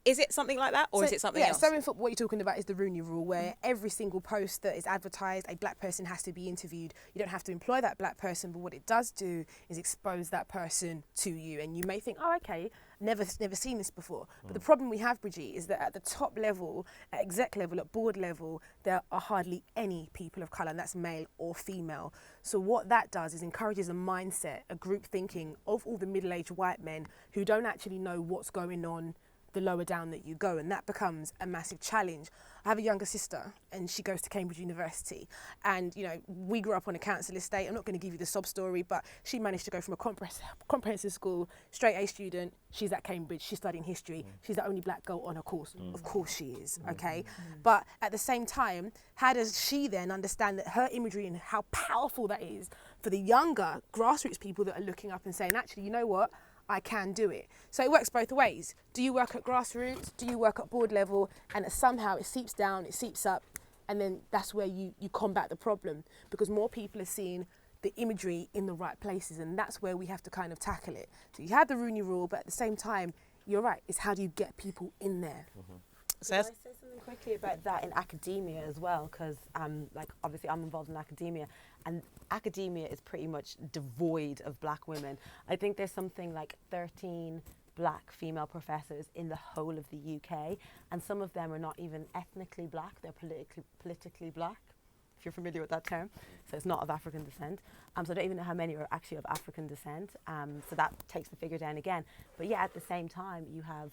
Is it something like that, or is it something else? So in football, what you're talking about is the Rooney Rule, where every single post that is advertised, a black person has to be interviewed. You don't have to employ that black person, but what it does do is expose that person to you. And you may think, oh, okay, never seen this before. But the problem we have, Brigitte, is that at the top level, at exec level, at board level, there are hardly any people of colour, and that's male or female. So what that does is encourages a mindset, a group thinking of all the middle-aged white men who don't actually know what's going on the lower down that you go, and that becomes a massive challenge. I have a younger sister and she goes to Cambridge University, and we grew up on a council estate. I'm not going to give you the sob story, but she managed to go from a comprehensive school, straight A student. She's at Cambridge, she's studying history, she's the only black girl on her course. Of course she is, okay? But at the same time, how does she then understand that her imagery and how powerful that is for the younger grassroots people that are looking up and saying, actually, you know what? I can do it. So it works both ways. Do you work at grassroots? Do you work at board level? And somehow it seeps down, it seeps up, and then that's where you combat the problem, because more people are seeing the imagery in the right places, and that's where we have to kind of tackle it. So you have the Rooney Rule, but at the same time, you're right, it's how do you get people in there? Can I say something quickly about that in academia as well? Because obviously I'm involved in academia, and academia is pretty much devoid of black women. I think there's something like 13 black female professors in the whole of the UK, and some of them are not even ethnically black, they're politically black, if you're familiar with that term. So it's not of African descent. So I don't even know how many are actually of African descent. So that takes the figure down again. But yeah, at the same time, you have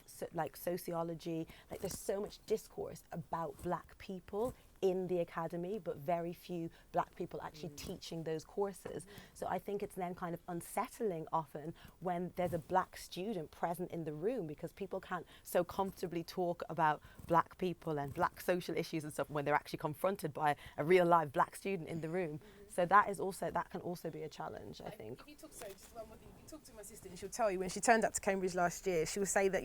sociology, there's so much discourse about black people in the academy, but very few black people actually teaching those courses. So I think it's then kind of unsettling often when there's a black student present in the room, because people can't so comfortably talk about black people and black social issues and stuff when they're actually confronted by a real live black student in the room. So that can also be a challenge, I think. If you talk to my sister, and she'll tell you when she turned up to Cambridge last year, she will say that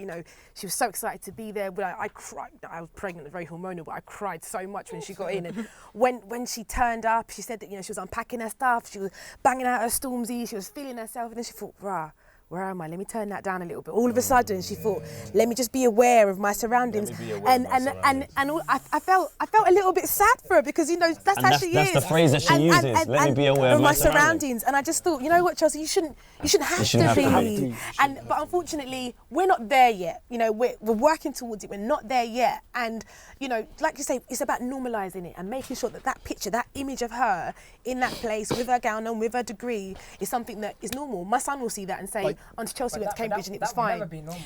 she was so excited to be there. But I cried. I was pregnant, very hormonal, but I cried so much when she got in. And when she turned up, she said that she was unpacking her stuff, she was banging out her Stormzy, she was feeling herself, and then she thought, rah, where am I? Let me turn that down a little bit. All of a sudden, she thought, let me just be aware of my surroundings. And I felt a little bit sad for her, because that's how she is. That's the phrase that she uses. Let me be aware of my surroundings. And I just thought, you know what, Chelsea, you shouldn't have to be. But unfortunately, we're not there yet. We're working towards it. We're not there yet. And like you say, it's about normalising it and making sure that picture, that image of her in that place with her gown on, with her degree, is something that is normal. My son will see that and say, Auntie Chelsea went to Cambridge and it was fine. That would never be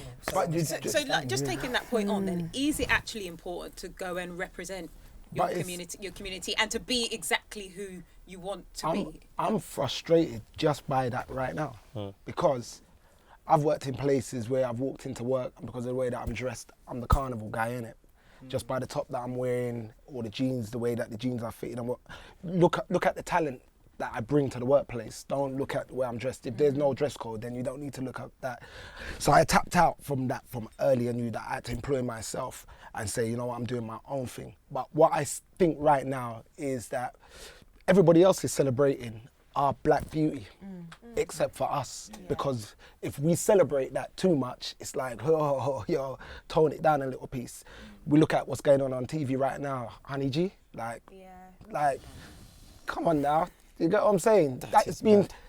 normal. So just taking that point on, then, is it actually important to go and represent your community, and to be exactly who you want to be? I'm frustrated just by that right now, because I've worked in places where I've walked into work, and because of the way that I'm dressed, I'm the carnival guy, innit? Just by the top that I'm wearing, or the jeans, the way that the jeans are fitted, and look at the talent that I bring to the workplace. Don't look at the way I'm dressed. If there's no dress code, then you don't need to look at that. So I tapped out from that from early. I knew that I had to employ myself and say, you know what, I'm doing my own thing. But what I think right now is that everybody else is celebrating our black beauty, except for us. Because if we celebrate that too much, it's like, tone it down a little piece. We look at what's going on TV right now, Honey G, come on now. You get what I'm saying?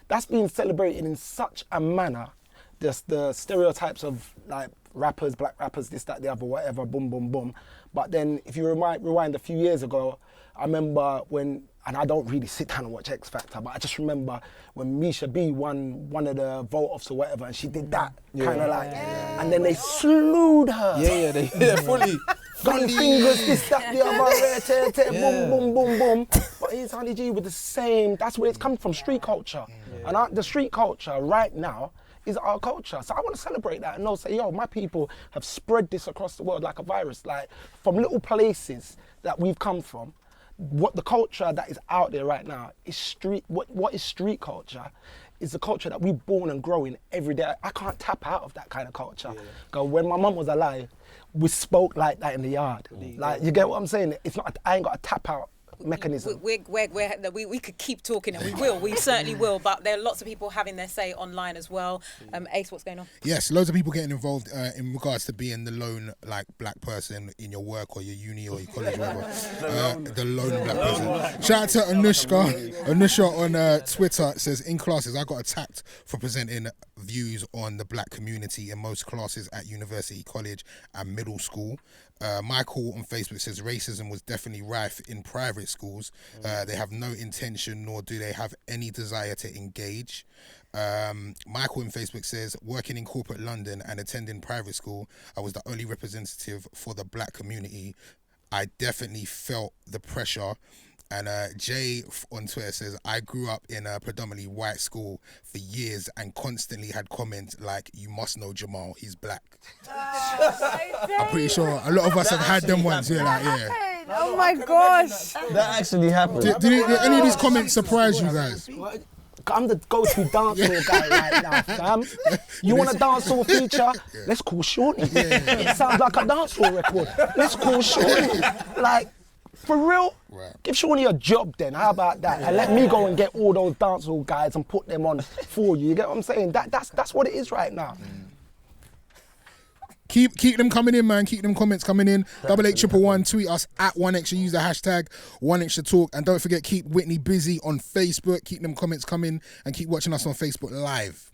That's been celebrated in such a manner. Just the stereotypes of rappers, black rappers, this, that, the other, whatever, boom, boom, boom. But then if you rewind a few years ago, I remember when, and I don't really sit down and watch X Factor, but I just remember when Misha B won one of the vote-offs or whatever, and she did that and then they slewed her. Fully. Gun fingers, this, that, the other, boom, boom, boom, boom. what it is, Honey G, with the same, that's where it's come from, street culture. And the street culture right now is our culture. So I want to celebrate that and know, say, yo, my people have spread this across the world like a virus, like from little places that we've come from. What the culture that is out there right now is street, what is street culture is the culture that we're born and growing every day. I can't tap out of that kind of culture. Go, when my mum was alive, we spoke like that in the yard. Like, you get what I'm saying? It's not, I ain't got a tap out mechanism. We could keep talking, and we certainly will, but there are lots of people having their say online as well. Ace, what's going on? Yes, loads of people getting involved in regards to being the lone like black person in your work or your uni or your college or whatever. The lone black person. Shout out to Anusha on Twitter. Says, in classes I got attacked for presenting views on the black community in most classes at university, college and middle school. Michael on Facebook says racism was definitely rife in private schools. They have no intention nor do they have any desire to engage. Michael on Facebook says, working in corporate London and attending private school, I was the only representative for the black community. I definitely felt the pressure. And Jay on Twitter says, I grew up in a predominantly white school for years and constantly had comments like, you must know Jamal, he's black. I'm pretty sure a lot of us have had them ones. Oh my gosh. That actually happened. Did any of these comments surprise you guys? I'm the go-to dancehall guy right now, fam. You want a dancehall feature? Let's call Shawnee. It sounds like a dancehall record. Let's call Shawnee. Like, for real? Right. Give Shawnee a job then, how about that? And let me go and get all those dancehall guys and put them on for you. You get what I'm saying? That's what it is right now. Keep them coming in, man. Keep them comments coming in. 88111. Tweet us at 1extra. Use the hashtag 1extratalk. And don't forget, keep Whitney busy on Facebook. Keep them comments coming and keep watching us on Facebook Live.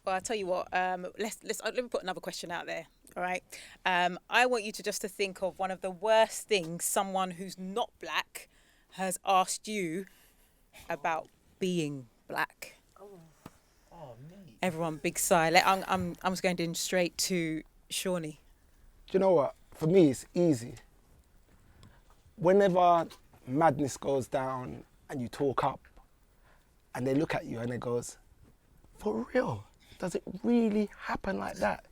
Well, I'll tell you what. Let me put another question out there. All right. I want you to think of one of the worst things someone who's not black has asked you about being black. Everyone, big sigh. I'm just going in straight to Shawnee. Do you know what? For me, it's easy. Whenever madness goes down and you talk up and they look at you and it goes, for real? Does it really happen like that?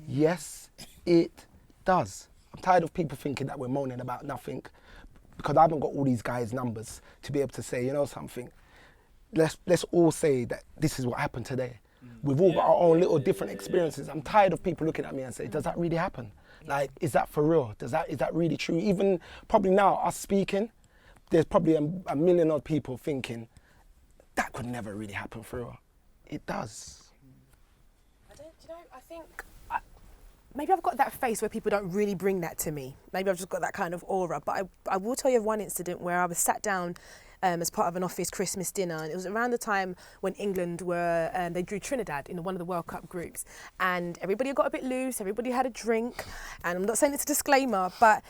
Yes, it does. I'm tired of people thinking that we're moaning about nothing because I haven't got all these guys' numbers to be able to say, you know something, let's all say that this is what happened today. We've all got our own little different experiences. I'm tired of people looking at me and say, does that really happen? Like, is that for real? Is that really true? Even probably now, us speaking, there's probably a million odd people thinking, that could never really happen for real. It does. I think maybe I've got that face where people don't really bring that to me. Maybe I've just got that kind of aura. But I will tell you of one incident where I was sat down as part of an office Christmas dinner, and it was around the time when England they drew Trinidad in one of the World Cup groups, and everybody got a bit loose, everybody had a drink, and I'm not saying it's a disclaimer, but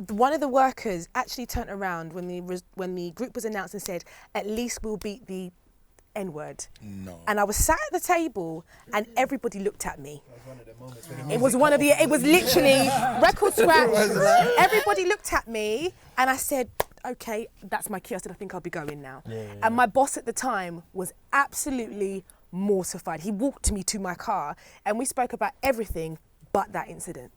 one of the workers actually turned around when the group was announced and said, at least we'll beat the N-word. No. And I was sat at the table and everybody looked at me. It was literally record scratch. Everybody looked at me and I said, okay, that's my cue. I said, I think I'll be going now. And my boss at the time was absolutely mortified. He walked me to my car and we spoke about everything but that incident.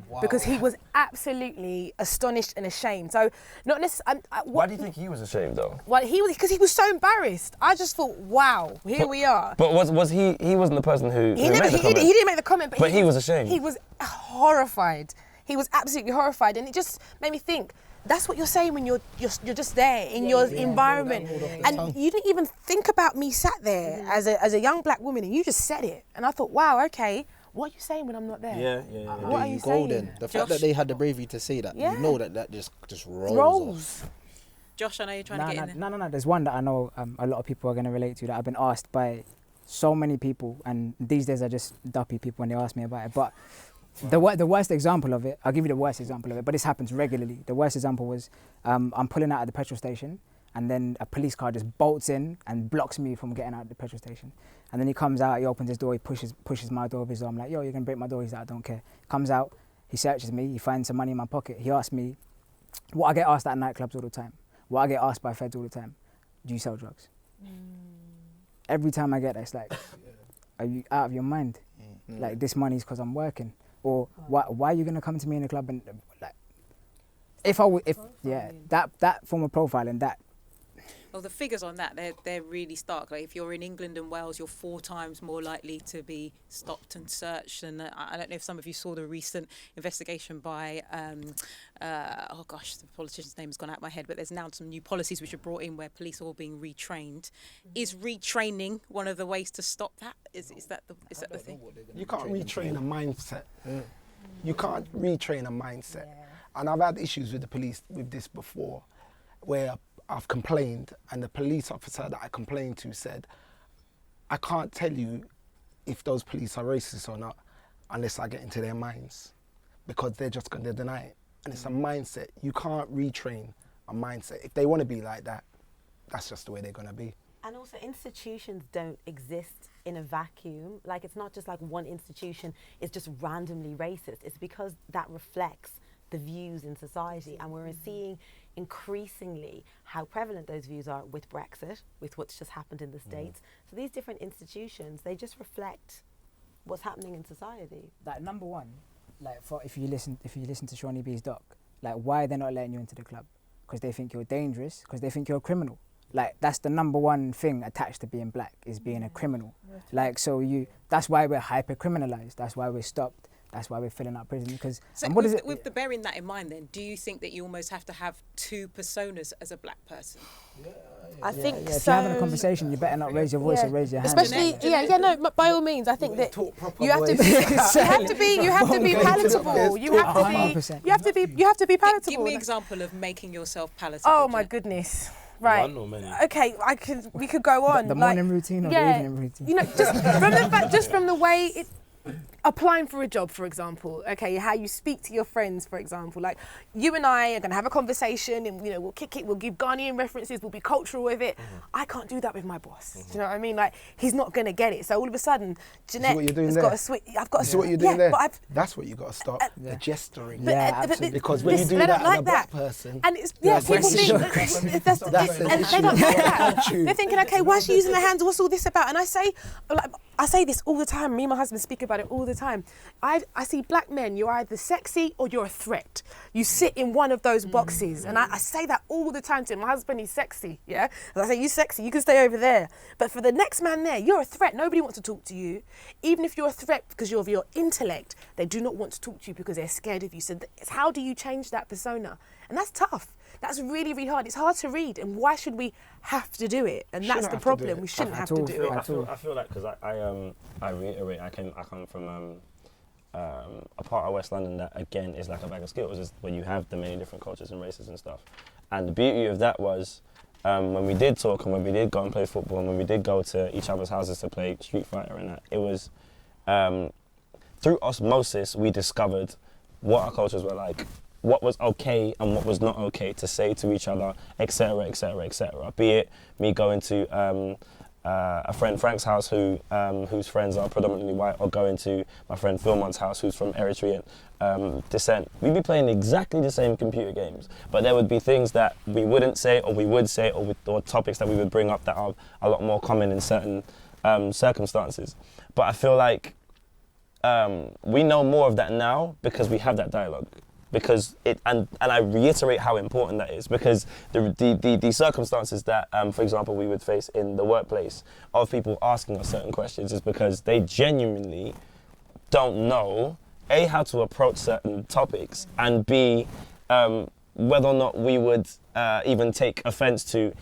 Wow. Because he was absolutely astonished and ashamed. So not necessarily. Why do you think he was ashamed though? Well, because he was so embarrassed. I just thought, wow, here we are. But was he? He wasn't the person who made the comment. He didn't make the comment, but he was ashamed. He was horrified. He was absolutely horrified, and it just made me think. That's what you're saying when you're just there in your environment, and you didn't even think about me sat there as a young black woman, and you just said it, and I thought, wow, okay. What are you saying when I'm not there? Yeah. What are you saying? Golden. The fact that they had the bravery to say that, you know that just rolls off. Josh, I know you're trying to get in there. No. There's one that I know a lot of people are going to relate to that I've been asked by so many people, and these days are just duppy people when they ask me about it. But the worst example of it, I'll give you the worst example of it, but this happens regularly. The worst example was I'm pulling out at the petrol station, and then a police car just bolts in and blocks me from getting out of the petrol station. And then he comes out, he opens his door, he pushes my door with his arm, like, yo, you're going to break my door. He's like, I don't care. Comes out, he searches me, he finds some money in my pocket. He asks me what I get asked at nightclubs all the time. What I get asked by feds all the time, do you sell drugs? Every time I get that, it's like, are you out of your mind? Like, this money's because I'm working. Or why are you going to come to me in the club and, like, that form of profiling, that. Well, the figures on that, they're really stark. Like, if you're in England and Wales, you're 4 times more likely to be stopped and searched. And I don't know if some of you saw the recent investigation by, the politician's name has gone out of my head, but there's now some new policies which are brought in where police are all being retrained. Is retraining one of the ways to stop that? Is that the thing? You can't retrain a mindset. You can't retrain a mindset. And I've had issues with the police with this before, where I've complained, and the police officer that I complained to said, I can't tell you if those police are racist or not unless I get into their minds, because they're just going to deny it. And it's a mindset. You can't retrain a mindset. If they want to be like that, that's just the way they're going to be. And also, institutions don't exist in a vacuum. Like, it's not just like one institution is just randomly racist. It's because that reflects the views in society, and we're seeing increasingly how prevalent those views are with Brexit, with what's just happened in the States. So these different institutions, they just reflect what's happening in society. Like, number one, like, if you listen to Seanie B's doc, like, why they're not letting you into the club? Because they think you're dangerous, because they think you're a criminal. Like, that's the number one thing attached to being black, is being a criminal. Like, so that's why we're hyper-criminalised, that's why we're stopped. That's why we're filling up prison. Because with the bearing that in mind, then, do you think that you almost have to have 2 personas as a black person? I think so. If you're having a conversation, you better not raise your voice or raise your hand. Especially, by all means, I think that you have to be palatable. You have to be palatable. Give me an example of making yourself palatable. Oh my goodness. Right. One or many? Okay, we could go on. The morning routine or the evening routine? You know, just from the way it. Applying for a job, for example, okay, how you speak to your friends, for example, like, you and I are going to have a conversation and, you know, we'll kick it, we'll give Ghanaian references, we'll be cultural with it. I can't do that with my boss. Do you know what I mean? Like, he's not going to get it. So all of a sudden, Jeanette has got to switch. I've got to switch. What you're doing there? That's what you got to stop, the gesturing. Because when you do that as a black person, and it's, people think that's and they don't like that. They're thinking, okay, why is she using her hands? What's all this about? And I say this all the time. Me and my husband speak about it all the time. I see black men, you're either sexy or you're a threat. You sit in one of those boxes. And I say that all the time to him. My husband, he's sexy, yeah? And I say, you sexy, you can stay over there. But for the next man there, you're a threat. Nobody wants to talk to you. Even if you're a threat because of your intellect, they do not want to talk to you because they're scared of you. So it's how do you change that persona? And that's tough. That's really, really hard. It's hard to read. And why should we have to do it? And that's the problem. We shouldn't have to do it. I feel like, because I reiterate, I come from a part of West London that, again, is like a bag of Skittles, where you have the many different cultures and races and stuff. And the beauty of that was, when we did talk and when we did go and play football and when we did go to each other's houses to play Street Fighter and that, it was through osmosis we discovered what our cultures were like, what was okay and what was not okay to say to each other, etc., etc., etc. Be it me going to a friend Frank's house whose friends are predominantly white, or going to my friend Philmont's house who's from Eritrean descent. We'd be playing exactly the same computer games, but there would be things that we wouldn't say or we would say, or topics that we would bring up that are a lot more common in certain circumstances. But I feel like we know more of that now because we have that dialogue. Because and I reiterate how important that is, because the circumstances that, for example, we would face in the workplace of people asking us certain questions is because they genuinely don't know, A, how to approach certain topics, and B, whether or not we would even take offence to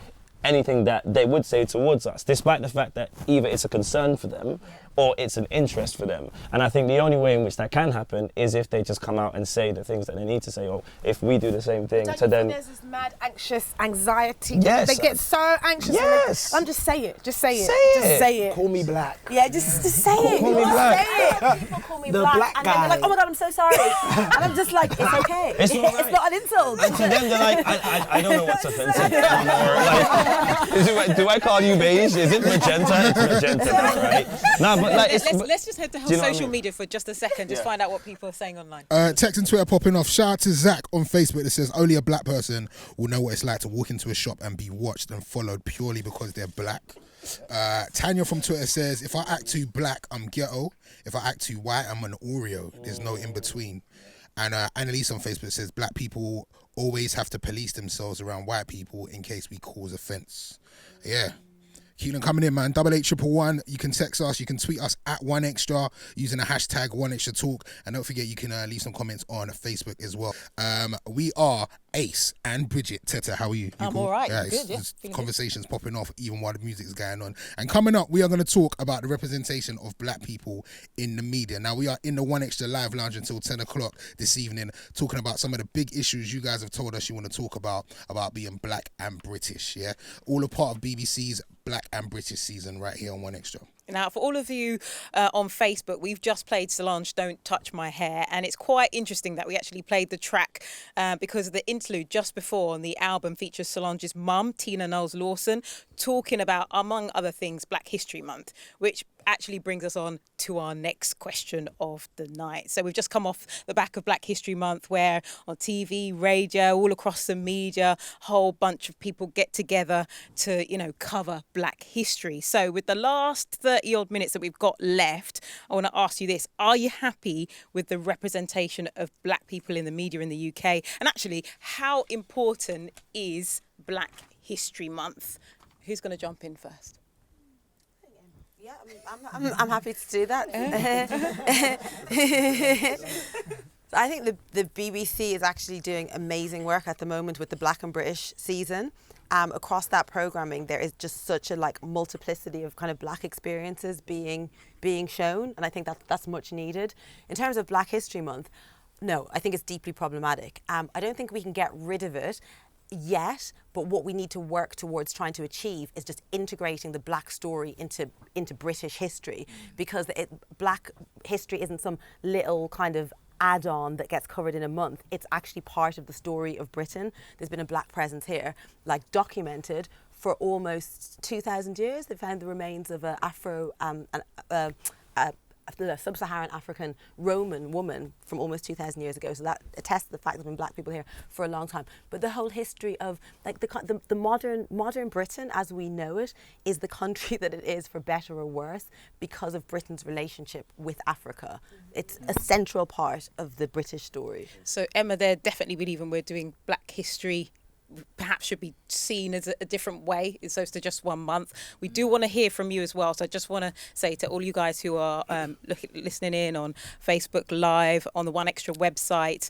anything that they would say towards us, despite the fact that either it's a concern for them or it's an interest for them. And I think the only way in which that can happen is if they just come out and say the things that they need to say, or if we do the same thing to them. There's this mad, anxious anxiety. Yes. They get so anxious. Yes. I'm just say it. Just say it. Just say it. Call me black. Yeah, just say it. Call me black. Say it. People call me The black, black and guy. then they're like, oh my God, I'm so sorry. And I'm just like, it's okay. It's all right. It's not an insult. And to them, they're like, I don't know what's offensive anymore. Like, do I call you beige? Is it magenta? It's magenta, right? No, let's just head to social media for just a second. Just find out what people are saying online. Text and Twitter popping off. Shout out to Zach on Facebook that says only a black person will know what it's like to walk into a shop and be watched and followed purely because they're black. Tanya from Twitter says, if I act too black, I'm ghetto. If I act too white, I'm an Oreo. There's no in between. And Annalise on Facebook says, black people always have to police themselves around white people in case we cause offence. Yeah. Keelan coming in, man. 88111. You can text us. You can tweet us at 1extra using the hashtag 1extratalk. And don't forget, you can leave some comments on Facebook as well. We are Ace and Bridget. Teta, how are you? I'm all right. Yeah, good, yeah. Conversations popping off even while the music's going on. And coming up, we are going to talk about the representation of black people in the media. Now, we are in the 1Extra Live Lounge until 10 o'clock this evening, talking about some of the big issues you guys have told us you want to talk about being black and British, yeah? All a part of BBC's Black and British season right here on 1Extra. Now, for all of you on Facebook, we've just played Solange, Don't Touch My Hair. And it's quite interesting that we actually played the track because the interlude just before on the album features Solange's mum, Tina Knowles Lawson, talking about, among other things, Black History Month, which actually brings us on to our next question of the night. So we've just come off the back of Black History Month, where on TV, radio, all across the media, a whole bunch of people get together to, cover Black history. So with the last 30 odd minutes that we've got left, I want to ask you this. Are you happy with the representation of black people in the media in the UK? And actually, how important is Black History Month? Who's going to jump in first? Yeah, I'm happy to do that. I think the BBC is actually doing amazing work at the moment with the Black and British season. Across that programming, there is just such a multiplicity of kind of black experiences being shown, and I think that's much needed. In terms of Black History Month, no, I think it's deeply problematic. I don't think we can get rid of it yet, but what we need to work towards trying to achieve is just integrating the black story into British history, because black history isn't some little kind of add-on that gets covered in a month. It's actually part of the story of Britain. There's been a black presence here, documented for almost 2,000 years. They found the remains of a sub-Saharan African Roman woman from almost 2,000 years ago. So that attests to the fact that there have been black people here for a long time. But the whole history of the modern Britain as we know it is the country that it is, for better or worse, because of Britain's relationship with Africa. It's a central part of the British story. So Emma, they're definitely believing we're doing black history perhaps should be seen as a different way as opposed to just 1 month. We do want to hear from you as well. So I just want to say to all you guys who are listening in on Facebook Live, on the 1Extra website,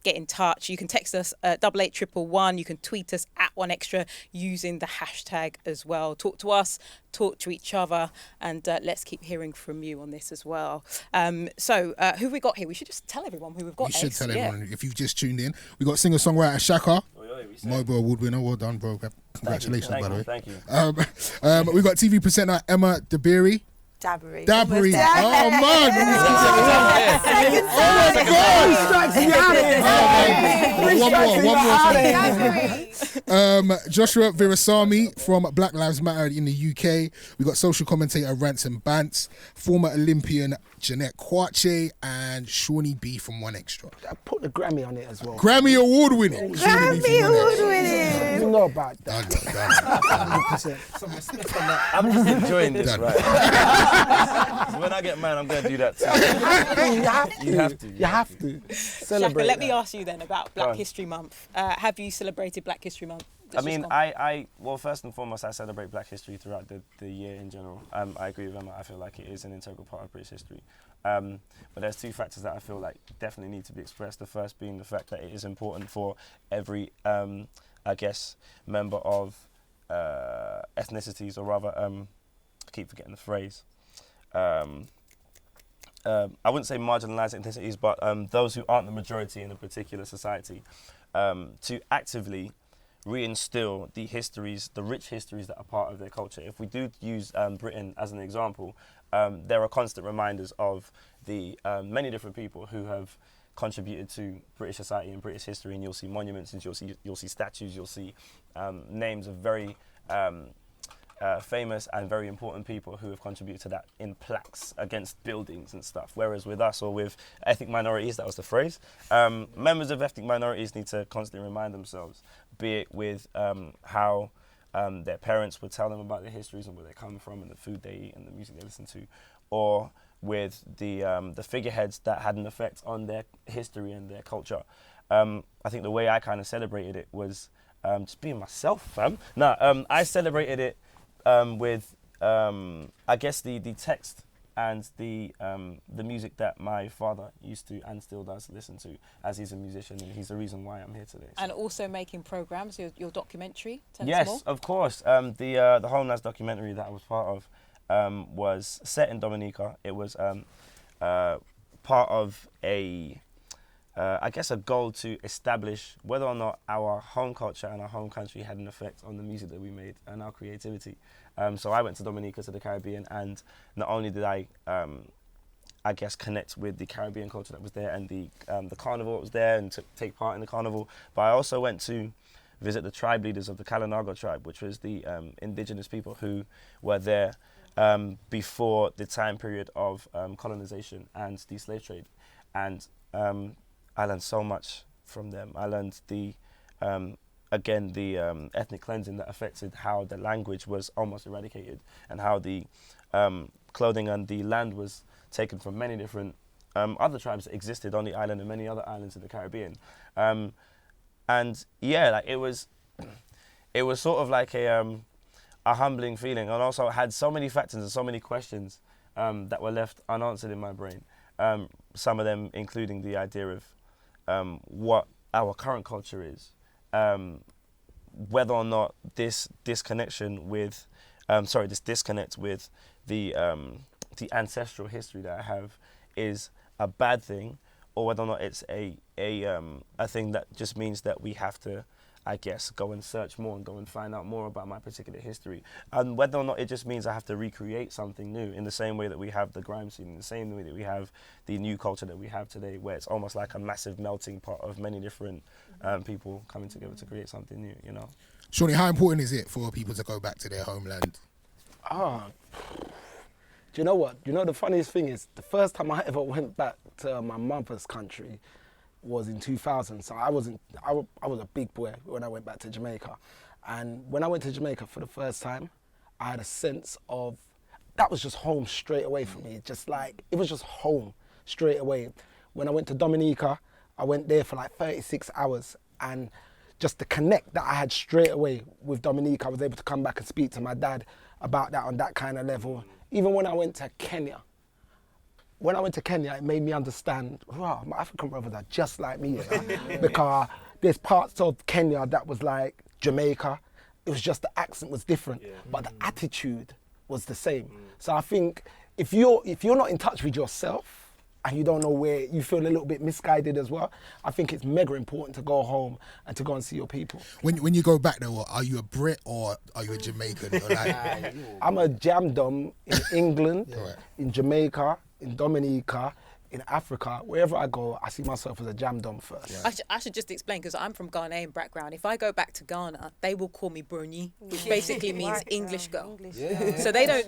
get in touch. You can text us at 88111. You can tweet us at 1Extra using the hashtag as well. Talk to us, talk to each other, and let's keep hearing from you on this as well. So who have we got here? We should just tell everyone who we've got. We should tell everyone. If you've just tuned in, we got singer-songwriter Shakka. Mobile Award winner, well done, bro. Congratulations, by the way. Thank you. We got TV presenter Emma Dabiri. Dabiri. Oh man! One more. Joshua Virasami from Black Lives Matter in the UK. We got social commentator Rants and Bants, former Olympian Jeanette Kwakye, and Seanie B from 1Extra. I put the Grammy on it as well. Grammy Award winning. You know about that. I'm just enjoying this, right? So when I get mad, I'm going to do that too. You have to. Celebrate. Shakka, let me ask you then about Black History Month. Have you celebrated Black History Month? Well, first and foremost, I celebrate Black history throughout the year in general. I agree with Emma. I feel like it is an integral part of British history. But there's two factors that I feel like definitely need to be expressed. The first being the fact that it is important for every, member of ethnicities, or rather, I keep forgetting the phrase. I wouldn't say marginalised ethnicities, but those who aren't the majority in a particular society, to actively reinstill the rich histories that are part of their culture. If we do use Britain as an example, there are constant reminders of the many different people who have contributed to British society and British history, and you'll see monuments, and you'll see statues, you'll see names of very famous and very important people who have contributed to that in plaques against buildings and stuff. Whereas with us or with ethnic minorities, that was the phrase, members of ethnic minorities need to constantly remind themselves, be it with how their parents would tell them about their histories and where they come from and the food they eat and the music they listen to, or with the figureheads that had an effect on their history and their culture. I think the way I kind of celebrated it was just being myself, fam. I celebrated it with, I guess, the text and the music that my father used to and still does listen to, as he's a musician, and he's the reason why I'm here today. So. And also making programs, your documentary. Tell yes, us more. of course. The Homelands documentary that I was part of was set in Dominica. It was part of I guess a goal to establish whether or not our home culture and our home country had an effect on the music that we made and our creativity. So I went to Dominica, to the Caribbean, and not only did I guess, connect with the Caribbean culture that was there and the carnival that was there and to take part in the carnival, but I also went to visit the tribe leaders of the Kalinago tribe, which was the indigenous people who were there before the time period of colonization and the slave trade. And I learned so much from them. I learned the ethnic cleansing that affected how the language was almost eradicated and how the clothing and the land was taken from many different other tribes that existed on the island and many other islands in the Caribbean. And yeah, like it was sort of like a humbling feeling, and also had so many factors and so many questions that were left unanswered in my brain. Some of them including the idea of what our current culture is, whether or not this disconnect with the ancestral history that I have is a bad thing, or whether or not it's a thing that just means that we have to, I guess, go and search more and go and find out more about my particular history, and whether or not it just means I have to recreate something new in the same way that we have the grime scene, in the same way that we have the new culture that we have today, where it's almost like a massive melting pot of many different people coming together to create something new, you know. Shawnee, how important is it for people to go back to their homeland? Do you know what? You know, the funniest thing is, the first time I ever went back to my mother's country was in 2000. So I was a big boy when I went back to Jamaica. And when I went to Jamaica for the first time, I had a sense of, that was just home straight away for me. Just like, it was just home straight away. When I went to Dominica, I went there for like 36 hours, and just the connect that I had straight away with Dominica, I was able to come back and speak to my dad about that on that kind of level. Even when I went to Kenya, it made me understand, wow, my African brothers are just like me, you know? Because there's parts of Kenya that was like Jamaica. It was just the accent was different, but the attitude was the same. So I think if you're not in touch with yourself and you don't know where, you feel a little bit misguided as well, I think it's mega important to go home and to go and see your people. When you go back there, are you a Brit or are you a Jamaican? Or like... I'm a jamdom in England, in Jamaica, in Dominica, in Africa. Wherever I go, I see myself as a jamdom first. I should just explain, because I'm from Ghanaian background. If I go back to Ghana, they will call me Bruni, which basically means English girl. So they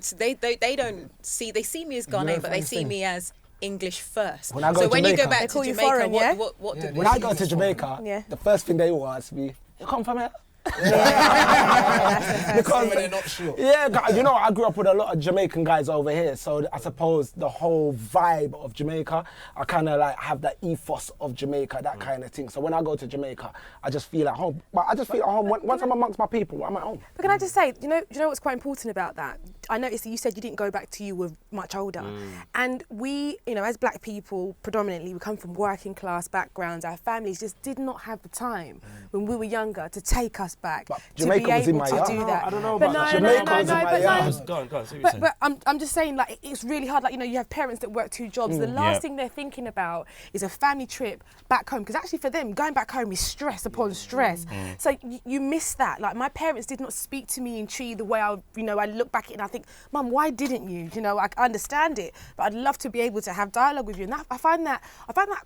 see me as Ghanaian, but they see me as English first. When I go when Jamaica, you go back to Jamaica, foreign, what do when I go to Jamaica, the first thing they will ask me, you come from here? Because they're not sure. Yeah, you know, I grew up with a lot of Jamaican guys over here, so I suppose the whole vibe of Jamaica, I kind of like have that ethos of Jamaica, that kind of thing. So when I go to Jamaica, I just feel at home. But I just feel at home once I'm amongst my people. I'm at home. But can I just say, you know what's quite important about that? I noticed that you said you didn't go back till you were much older, and we, you know, as black people, predominantly, we come from working class backgrounds. Our families just did not have the time when we were younger to take us back, but to be able to do that. I don't know about that. Jamaica was in my yard. Go on, but I'm just saying, like, it's really hard. Like, you know, you have parents that work 2 jobs. The last thing they're thinking about is a family trip back home, because actually for them, going back home is stress upon stress. So you miss that. Like, my parents did not speak to me in Chi the way I look back at it and I think, Mum, why didn't you? You know, I understand it, but I'd love to be able to have dialogue with you. And that, I find that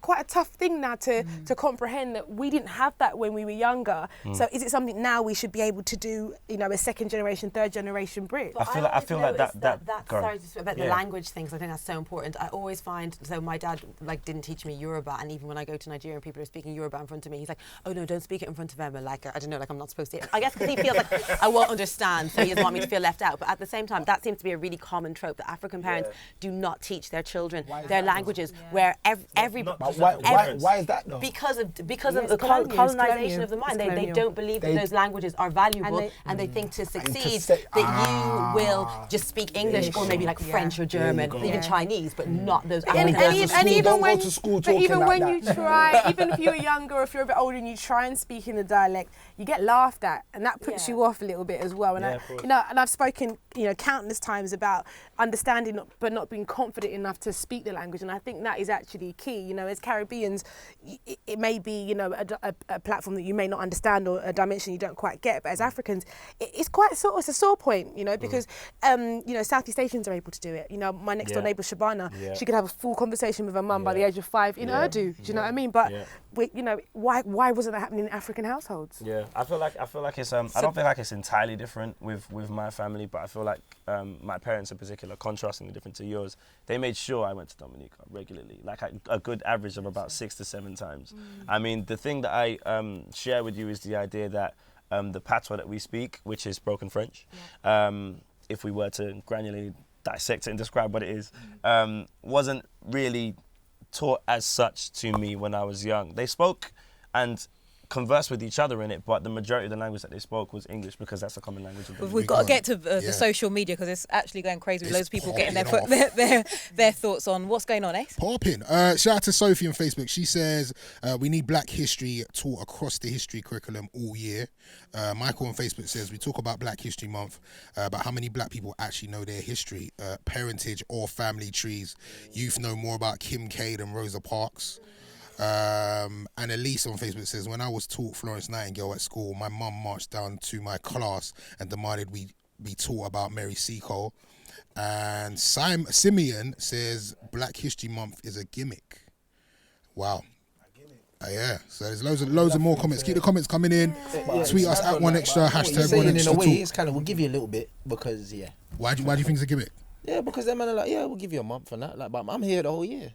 quite a tough thing now to comprehend, that we didn't have that when we were younger. So is it something now we should be able to do, you know, a second generation, third generation Brit? But I feel like that sorry, just about the language things. I think that's so important. I always find, so my dad like didn't teach me Yoruba, and even when I go to Nigeria and people are speaking Yoruba in front of me, he's like, oh no, don't speak it in front of Emma. Like, I don't know, like I'm not supposed to. I guess because he feels like I won't understand, so he doesn't want me to feel left out. But at the same time, that seems to be a really common trope, that African parents do not teach their children their languages, where everybody. Why is that though? Because of the colonization of the mind. They don't believe that those languages are valuable, and they think to succeed that you will just speak English or maybe like French or German, even Chinese, but not those. And even when you try, even if you're younger or if you're a bit older and you try and speak in the dialect, you get laughed at, and that puts you off a little bit as well. And I've spoken, you know, countless times about understanding but not being confident enough to speak the language, and I think that is actually key. You know, as Caribbeans, it may be, you know, a platform that you may not understand or a dimension you don't quite get, but as Africans, it's quite it's a sore point, you know, because you know, Southeast Asians are able to do it. You know, my next door neighbour Shabana, she could have a full conversation with her mum by the age of 5 in Urdu. Do you know what I mean? But you know, why wasn't that happening in African households? Yeah, I feel like it's I don't feel like it's entirely different with my family, but I feel like my parents in particular, contrasting the difference to yours, they made sure I went to Dominica regularly, like a good average of about 6 to 7 times. I mean, the thing that I share with you is the idea that the patois that we speak, which is broken French, if we were to granularly dissect it and describe what it is, wasn't really taught as such to me when I was young. They spoke and conversed with each other in it, but the majority of the language that they spoke was English, because that's a common language. We've got to get to the social media, because it's actually going crazy with loads of people getting their thoughts on what's going on, Ace. Popping. Shout out to Sophie on Facebook. She says we need Black history taught across the history curriculum all year. Michael on Facebook says we talk about Black History Month, but how many Black people actually know their history, parentage or family trees? Youth know more about Kim K than Rosa Parks. And Elise on Facebook says, when I was taught Florence Nightingale at school, my mum marched down to my class and demanded we be taught about Mary Seacole. And Simeon says Black History Month is a gimmick. Wow. Yeah, so there's loads of more comments. Keep the comments coming in. Tweet us at One Extra, hashtag One Extra. In a way, it's kind of, we'll give you a little bit, because Why do you think it's a gimmick? Yeah, because them men are like, we'll give you a month and that. Like, but I'm here the whole year.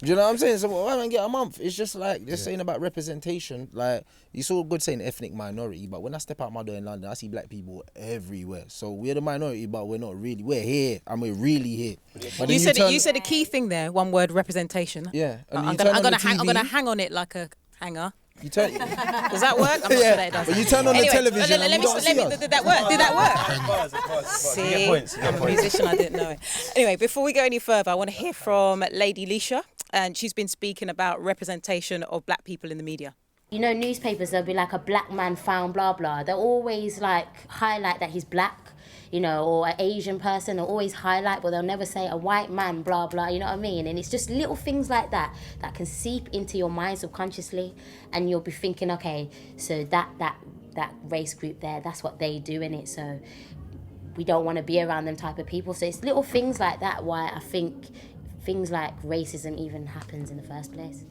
Do you know what I'm saying? So why don't I get a month? It's just like, just saying about representation. Like, it's all good saying ethnic minority, but when I step out my door in London, I see Black people everywhere. So we're the minority, but we're not really. We're here, and we're really here. But you said a key thing there. One word: representation. Yeah. I'm gonna hang on it like a hanger. You turn. Does that work? I'm not sure that it does. But you turn on the television. Let me. Did that work? Did that work? See, I'm a musician. I didn't know it. Anyway, before we go any further, I want to hear from Lady Leisha, and she's been speaking about representation of Black people in the media. You know, newspapers, there'll be like a black man found, blah blah. They'll always like highlight that he's black. You know, or an Asian person, they'll always highlight, but they'll never say a white man, blah, blah, you know what I mean? And it's just little things like that that can seep into your mind subconsciously, and you'll be thinking, okay, so that race group there, that's what they do in it, so we don't want to be around them type of people. So it's little things like that why I think things like racism even happens in the first place.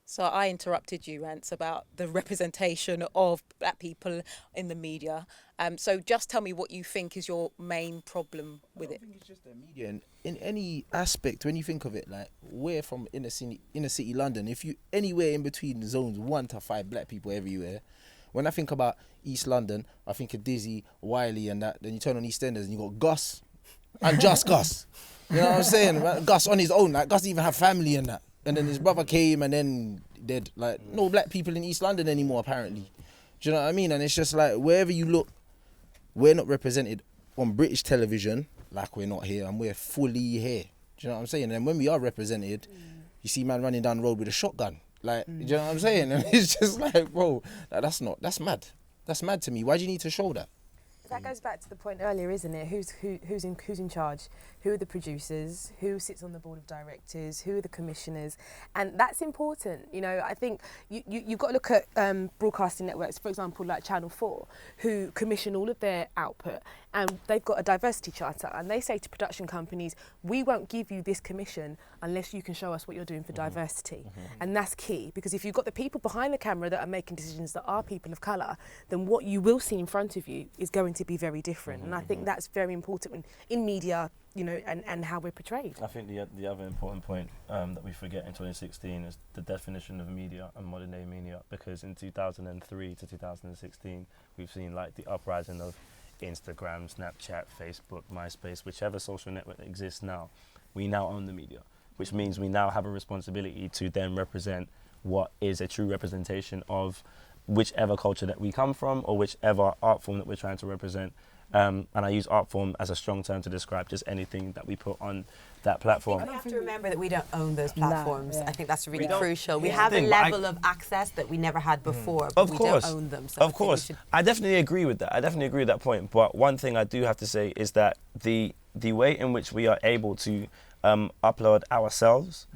So I interrupted you, Rants, about the representation of Black people in the media. So just tell me what you think is your main problem with it. I think it's just the media. In any aspect, when you think of it, like, we're from inner city London. If you anywhere in between zones 1 to 5 Black people everywhere. When I think about East London, I think of Dizzy, Wiley and that. Then you turn on EastEnders and you got Gus and just Gus. You know what I'm saying? Gus on his own. Like, Gus even have family and that. And then his brother came and then dead. Like, no Black people in East London anymore, apparently. Do you know what I mean? And it's just like, wherever you look, we're not represented on British television like we're not here, and we're fully here. Do you know what I'm saying? And when we are represented, you see man running down the road with a shotgun. Like, do you know what I'm saying? And it's just like, bro, like, that's mad. That's mad to me. Why do you need to show that? That goes back to the point earlier, isn't it? Who's in charge? Who are the producers? Who sits on the board of directors? Who are the commissioners? And that's important. You know, I think you've got to look at broadcasting networks, for example, like Channel 4, who commission all of their output. and they've got a diversity charter, and they say to production companies, we won't give you this commission unless you can show us what you're doing for diversity. And that's key, because if you've got the people behind the camera that are making decisions that are people of colour, then what you will see in front of you is going to be very different. And I think that's very important in media, you know, and how we're portrayed. I think the other important point that we forget in 2016 is the definition of media and modern day media, because in 2003 to 2016 we've seen like the uprising of Instagram, Snapchat, Facebook, MySpace, whichever social network that exists now. We now own the media, which means we now have a responsibility to then represent what is a true representation of whichever culture that we come from or whichever art form that we're trying to represent. And I use art form as a strong term to describe just anything that we put on that platform. We have to remember that we don't own those platforms. I think that's really crucial. We Yeah. have a Thing, but level of access that we never had before, but we don't own them. So Of course. I definitely agree with that. I definitely agree with that point. But one thing I do have to say is that the way in which we are able to upload ourselves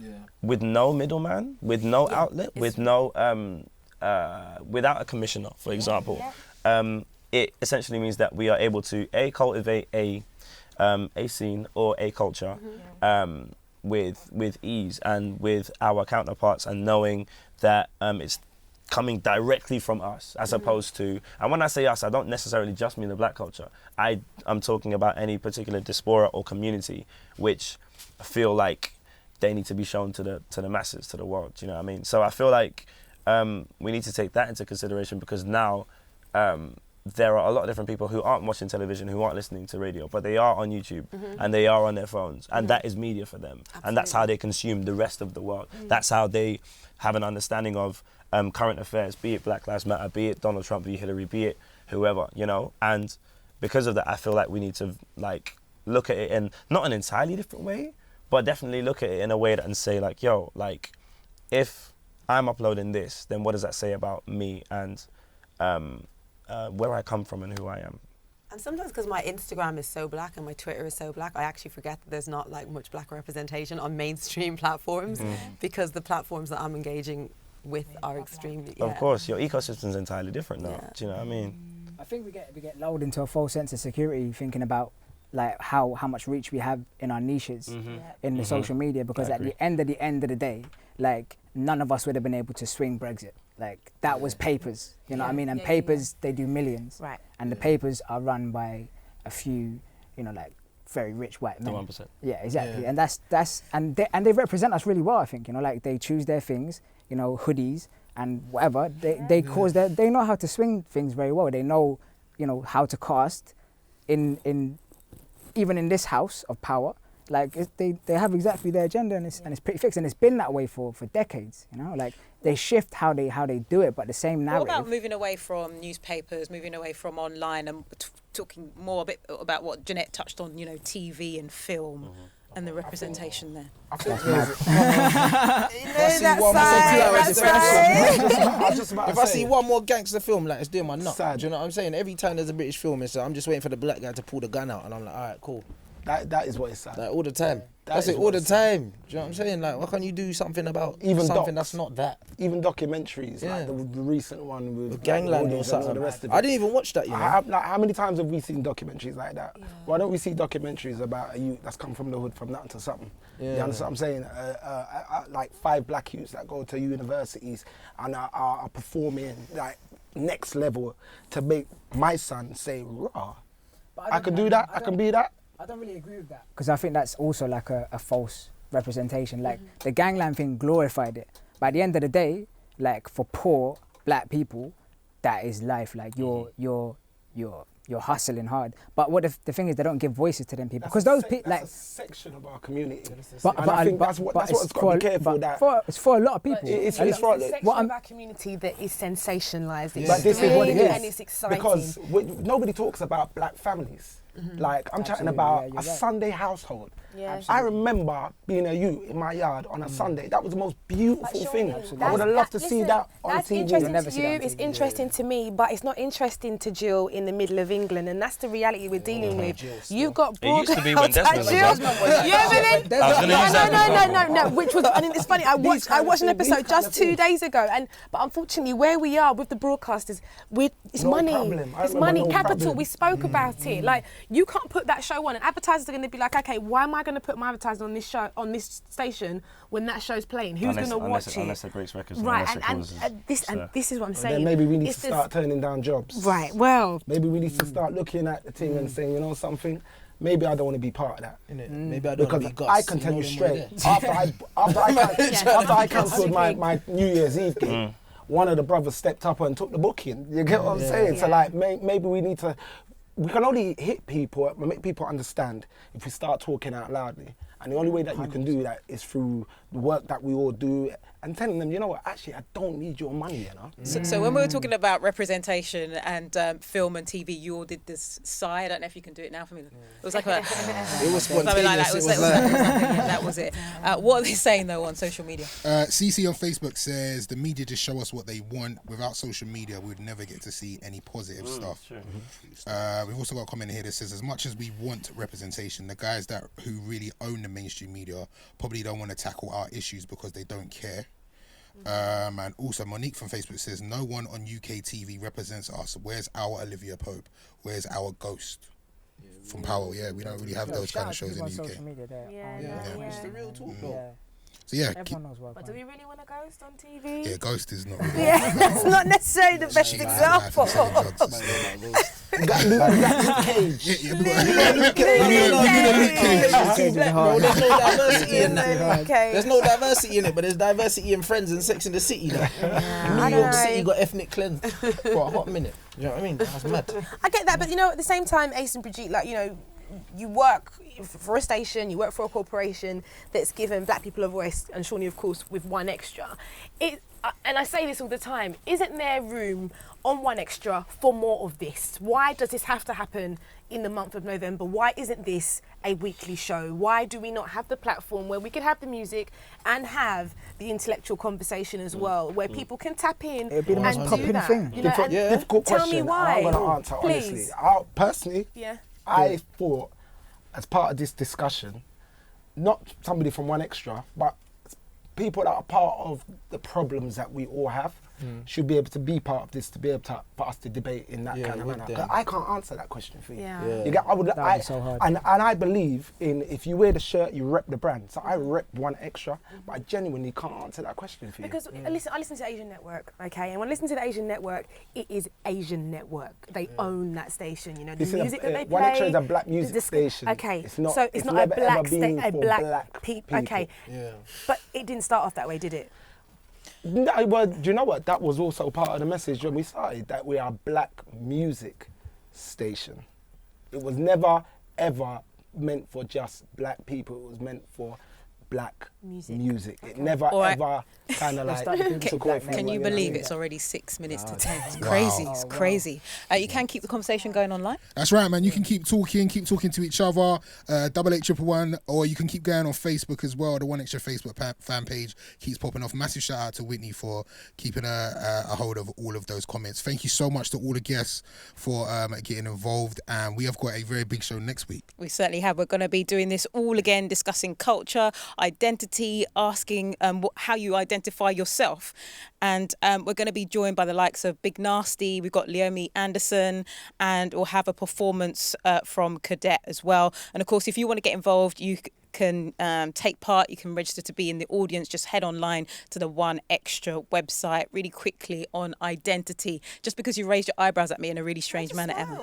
with no middleman, with no outlet, with no without a commissioner, for example, it essentially means that we are able to cultivate a scene or a culture with ease and with our counterparts, and knowing that it's coming directly from us, as opposed to, and when I say us, I don't necessarily just mean the black culture. I'm talking about any particular diaspora or community which feel like they need to be shown to the masses, to the world. You know what I mean? So I feel like we need to take that into consideration, because now there are a lot of different people who aren't watching television, who aren't listening to radio, but they are on YouTube and they are on their phones, and that is media for them. Absolutely. And that's how they consume the rest of the world. That's how they have an understanding of current affairs, be it Black Lives Matter, be it Donald Trump, be it Hillary, be it whoever, you know. And because of that, I feel like we need to like look at it in not an entirely different way, but definitely look at it in a way that and say like, yo, like if I'm uploading this, then what does that say about me and where I come from and who I am? And sometimes because my Instagram is so black and my Twitter is so black, I actually forget that there's not like much black representation on mainstream platforms, because the platforms that I'm engaging with are extremely... Of course, your ecosystem's entirely different now. Do you know what I mean? I think we get lulled into a false sense of security thinking about like how much reach we have in our niches in the social media, because at the end of the day, like none of us would have been able to swing Brexit. Like that was papers, you know what I mean? And papers, they do millions. Right. And the papers are run by a few, you know, like very rich white men. 1%. Yeah, exactly. And and they represent us really well, I think, you know, like they choose their things, you know, hoodies and whatever. They they know how to swing things very well. They know, you know, how to cast in even in this house of power. Like they have exactly their agenda, and it's pretty fixed, and it's been that way for decades. You know, like they shift how they do it, but the same narrative. What about moving away from newspapers, moving away from online, and talking more a bit about what Jeanette touched on? You know, TV and film. And the representation there. If I see one more gangster film, like it's doing my nut. Do you know what I'm saying? Every time there's a British film, it's I'm just waiting for the black guy to pull the gun out, and I'm like, all right, cool. That is what it's sad. Like all the time. That's it all the time. Do you know what I'm saying? Like, why can't you do something about something that's not that? Even documentaries, like the recent one with Gangland or something. The rest of it. I didn't even watch that, you know. How many times have we seen documentaries like that? Yeah. Why don't we see documentaries about a youth that's come from the hood, from nothing to something? Yeah. You understand what I'm saying? Like 5 black youths that go to universities and are performing like next level to make my son say, raw. I can do that, I can be that. I don't really agree with that, because I think that's also like a false representation. Like the gangland thing glorified it. But at the end of the day, like for poor black people, that is life. Like you're hustling hard. But what the thing is, they don't give voices to them people, because those people like that's a section of our community. But I think that's what's got to be careful. It's for a lot of people. It's for a section of our community that is sensationalised. Yeah. But this is what it is, and it's exciting because nobody talks about black families. Like I'm chatting about a Sunday household Yeah. I remember being a youth in my yard on a Sunday. That was the most beautiful thing. I would have loved to see that on That's TV. interesting never to see that you, on it's TV. interesting to me, but it's not interesting to Jill in the middle of England, and that's the reality we're dealing with. You've got It used to be when broadcast Desmond was Jill. on. Yeah, but then, I was gonna use that. no, which was, and it's funny, I watched an episode just 2 days ago, but unfortunately where we are with the broadcasters, it's No money. problem. I It's remember money, no capital, problem. we spoke about it. Like, you can't put that show on, and advertisers are going to be like, okay, why am I going to put my advertising on this show, on this station, when that show's playing? Who's going to watch it? Unless it breaks records. Right, unless it causes, and this is what I'm saying. Then maybe we need It's to this- start turning down jobs. Right, well. Maybe we need to start looking at the thing and saying, you know something, maybe I don't want to be part of that. Maybe I don't Because want to be Gus. I can tell you know them straight, after I cancelled my New Year's Eve gig, one of the brothers stepped up and took the booking. You get what I'm saying? So like, maybe we need to, we can only hit people, make people understand if we start talking out loudly. And the only way that you can do that is through the work that we all do and telling them, you know what, actually, I don't need your money, you know? So when we were talking about representation and film and TV, you all did this sigh. I don't know if you can do it now for me. It was like a... It was something like that. spontaneous. That was it. What are they saying, though, on social media? CC on Facebook says, the media just show us what they want. Without social media, we would never get to see any positive stuff. Sure. We've also got a comment here that says, as much as we want representation, the guys who really own the mainstream media probably don't want to tackle our issues because they don't care. And also Monique from Facebook says, no one on UK TV represents us. Where's our Olivia Pope? Where's our Ghost? From Power, yeah, we don't really have those kind of shows in the UK. Social media there. It's the real talk, though. So yeah, Everyone knows what. But do we really want a Ghost on TV? yeah, Ghost is not really. Yeah, that's not necessarily the best example. You got Luke Cage. Yeah, Luke Cage. Bro, there's no diversity in Luke that. Cage. There's no diversity in it, but there's diversity in Friends and Sex in the City. Though. New York City got ethnic cleanse for a hot minute. You know what I mean? That's mad. I get that, but you know, at the same time, Ace and Brigitte, like, you know, you work for a station, you work for a corporation that's given black people a voice, and Shawnee, of course, with One Extra. And I say this all the time, isn't there room on One Extra for more of this? Why does this have to happen in the month of November? Why isn't this a weekly show? Why do we not have the platform where we could have the music and have the intellectual conversation as well, where people can tap in It'd be the most and do popular that? thing. You know, and Difficult tell question. me why. I'm going to answer honestly. Please. Personally, Yeah. I thought, as part of this discussion, not somebody from One Extra, but people that are part of the problems that we all have should be able to be part of this, to be able to, for us to debate in that kind of manner. 'Cause I can't answer that question for you. Yeah. You get, That'd be so hard. And I believe in, if you wear the shirt, you rep the brand. So I rep One Extra, but I genuinely can't answer that question for you. Because listen, I listen to Asian Network, okay, and when I listen to the Asian Network, it is Asian Network. They own that station, you know, the music that they play. One Extra is a black music station. Okay, it's not. so it's not never, a black ever been for black people. Okay, Yeah. but it didn't start off that way, did it? No, well, do you know what? That was also part of the message when we started, that we are a black music station. It was never, ever meant for just black people. It was meant for black music. It never, ever kind of like took away from Can you believe it's already 6 minutes to 10? It's crazy. It's crazy. You can keep the conversation going online. That's right, man. You can keep talking to each other, 8811, or you can keep going on Facebook as well. The One Extra Facebook fan page keeps popping off. Massive shout out to Whitney for keeping a hold of all of those comments. Thank you so much to all the guests for getting involved, and we have got a very big show next week. We certainly have. We're going to be doing this all again, discussing culture, identity, asking how you identify yourself. And we're going to be joined by the likes of Big Nasty. We've got Leomi Anderson, and we'll have a performance from Cadet as well. And of course, if you want to get involved, you can take part. You can register to be in the audience. Just head online to the One Extra website really quickly on identity. Just because you raised your eyebrows at me in a really strange manner, Emma.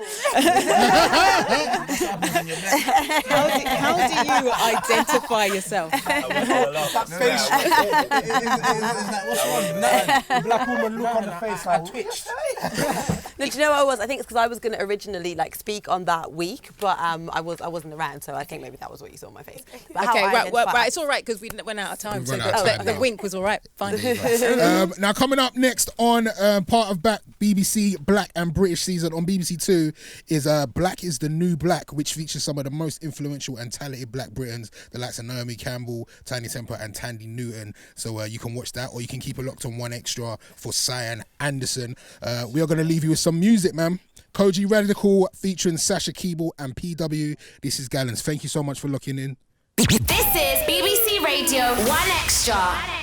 How do you identify yourself? Black woman look on the face like twitched. No, do you know what it was? I think it's because I was going to originally speak on that week, but I wasn't around, so I think maybe that was what you saw on my face. But Okay, right. It's all right because we went out of time. So the wink was all right. Fine. Now coming up next on part of BBC Black and British season on BBC Two is Black is the New Black, which features some of the most influential and talented Black Britons, the likes of Naomi Campbell, Tiny Temper and Tandy Newton. So you can watch that, or you can keep it locked on One Extra for Cyan Anderson. We are going to leave you with some music, man. Koji Radical featuring Sasha Keeble and PW. This is Gallons. Thank you so much for looking in. This is BBC Radio 1 Extra.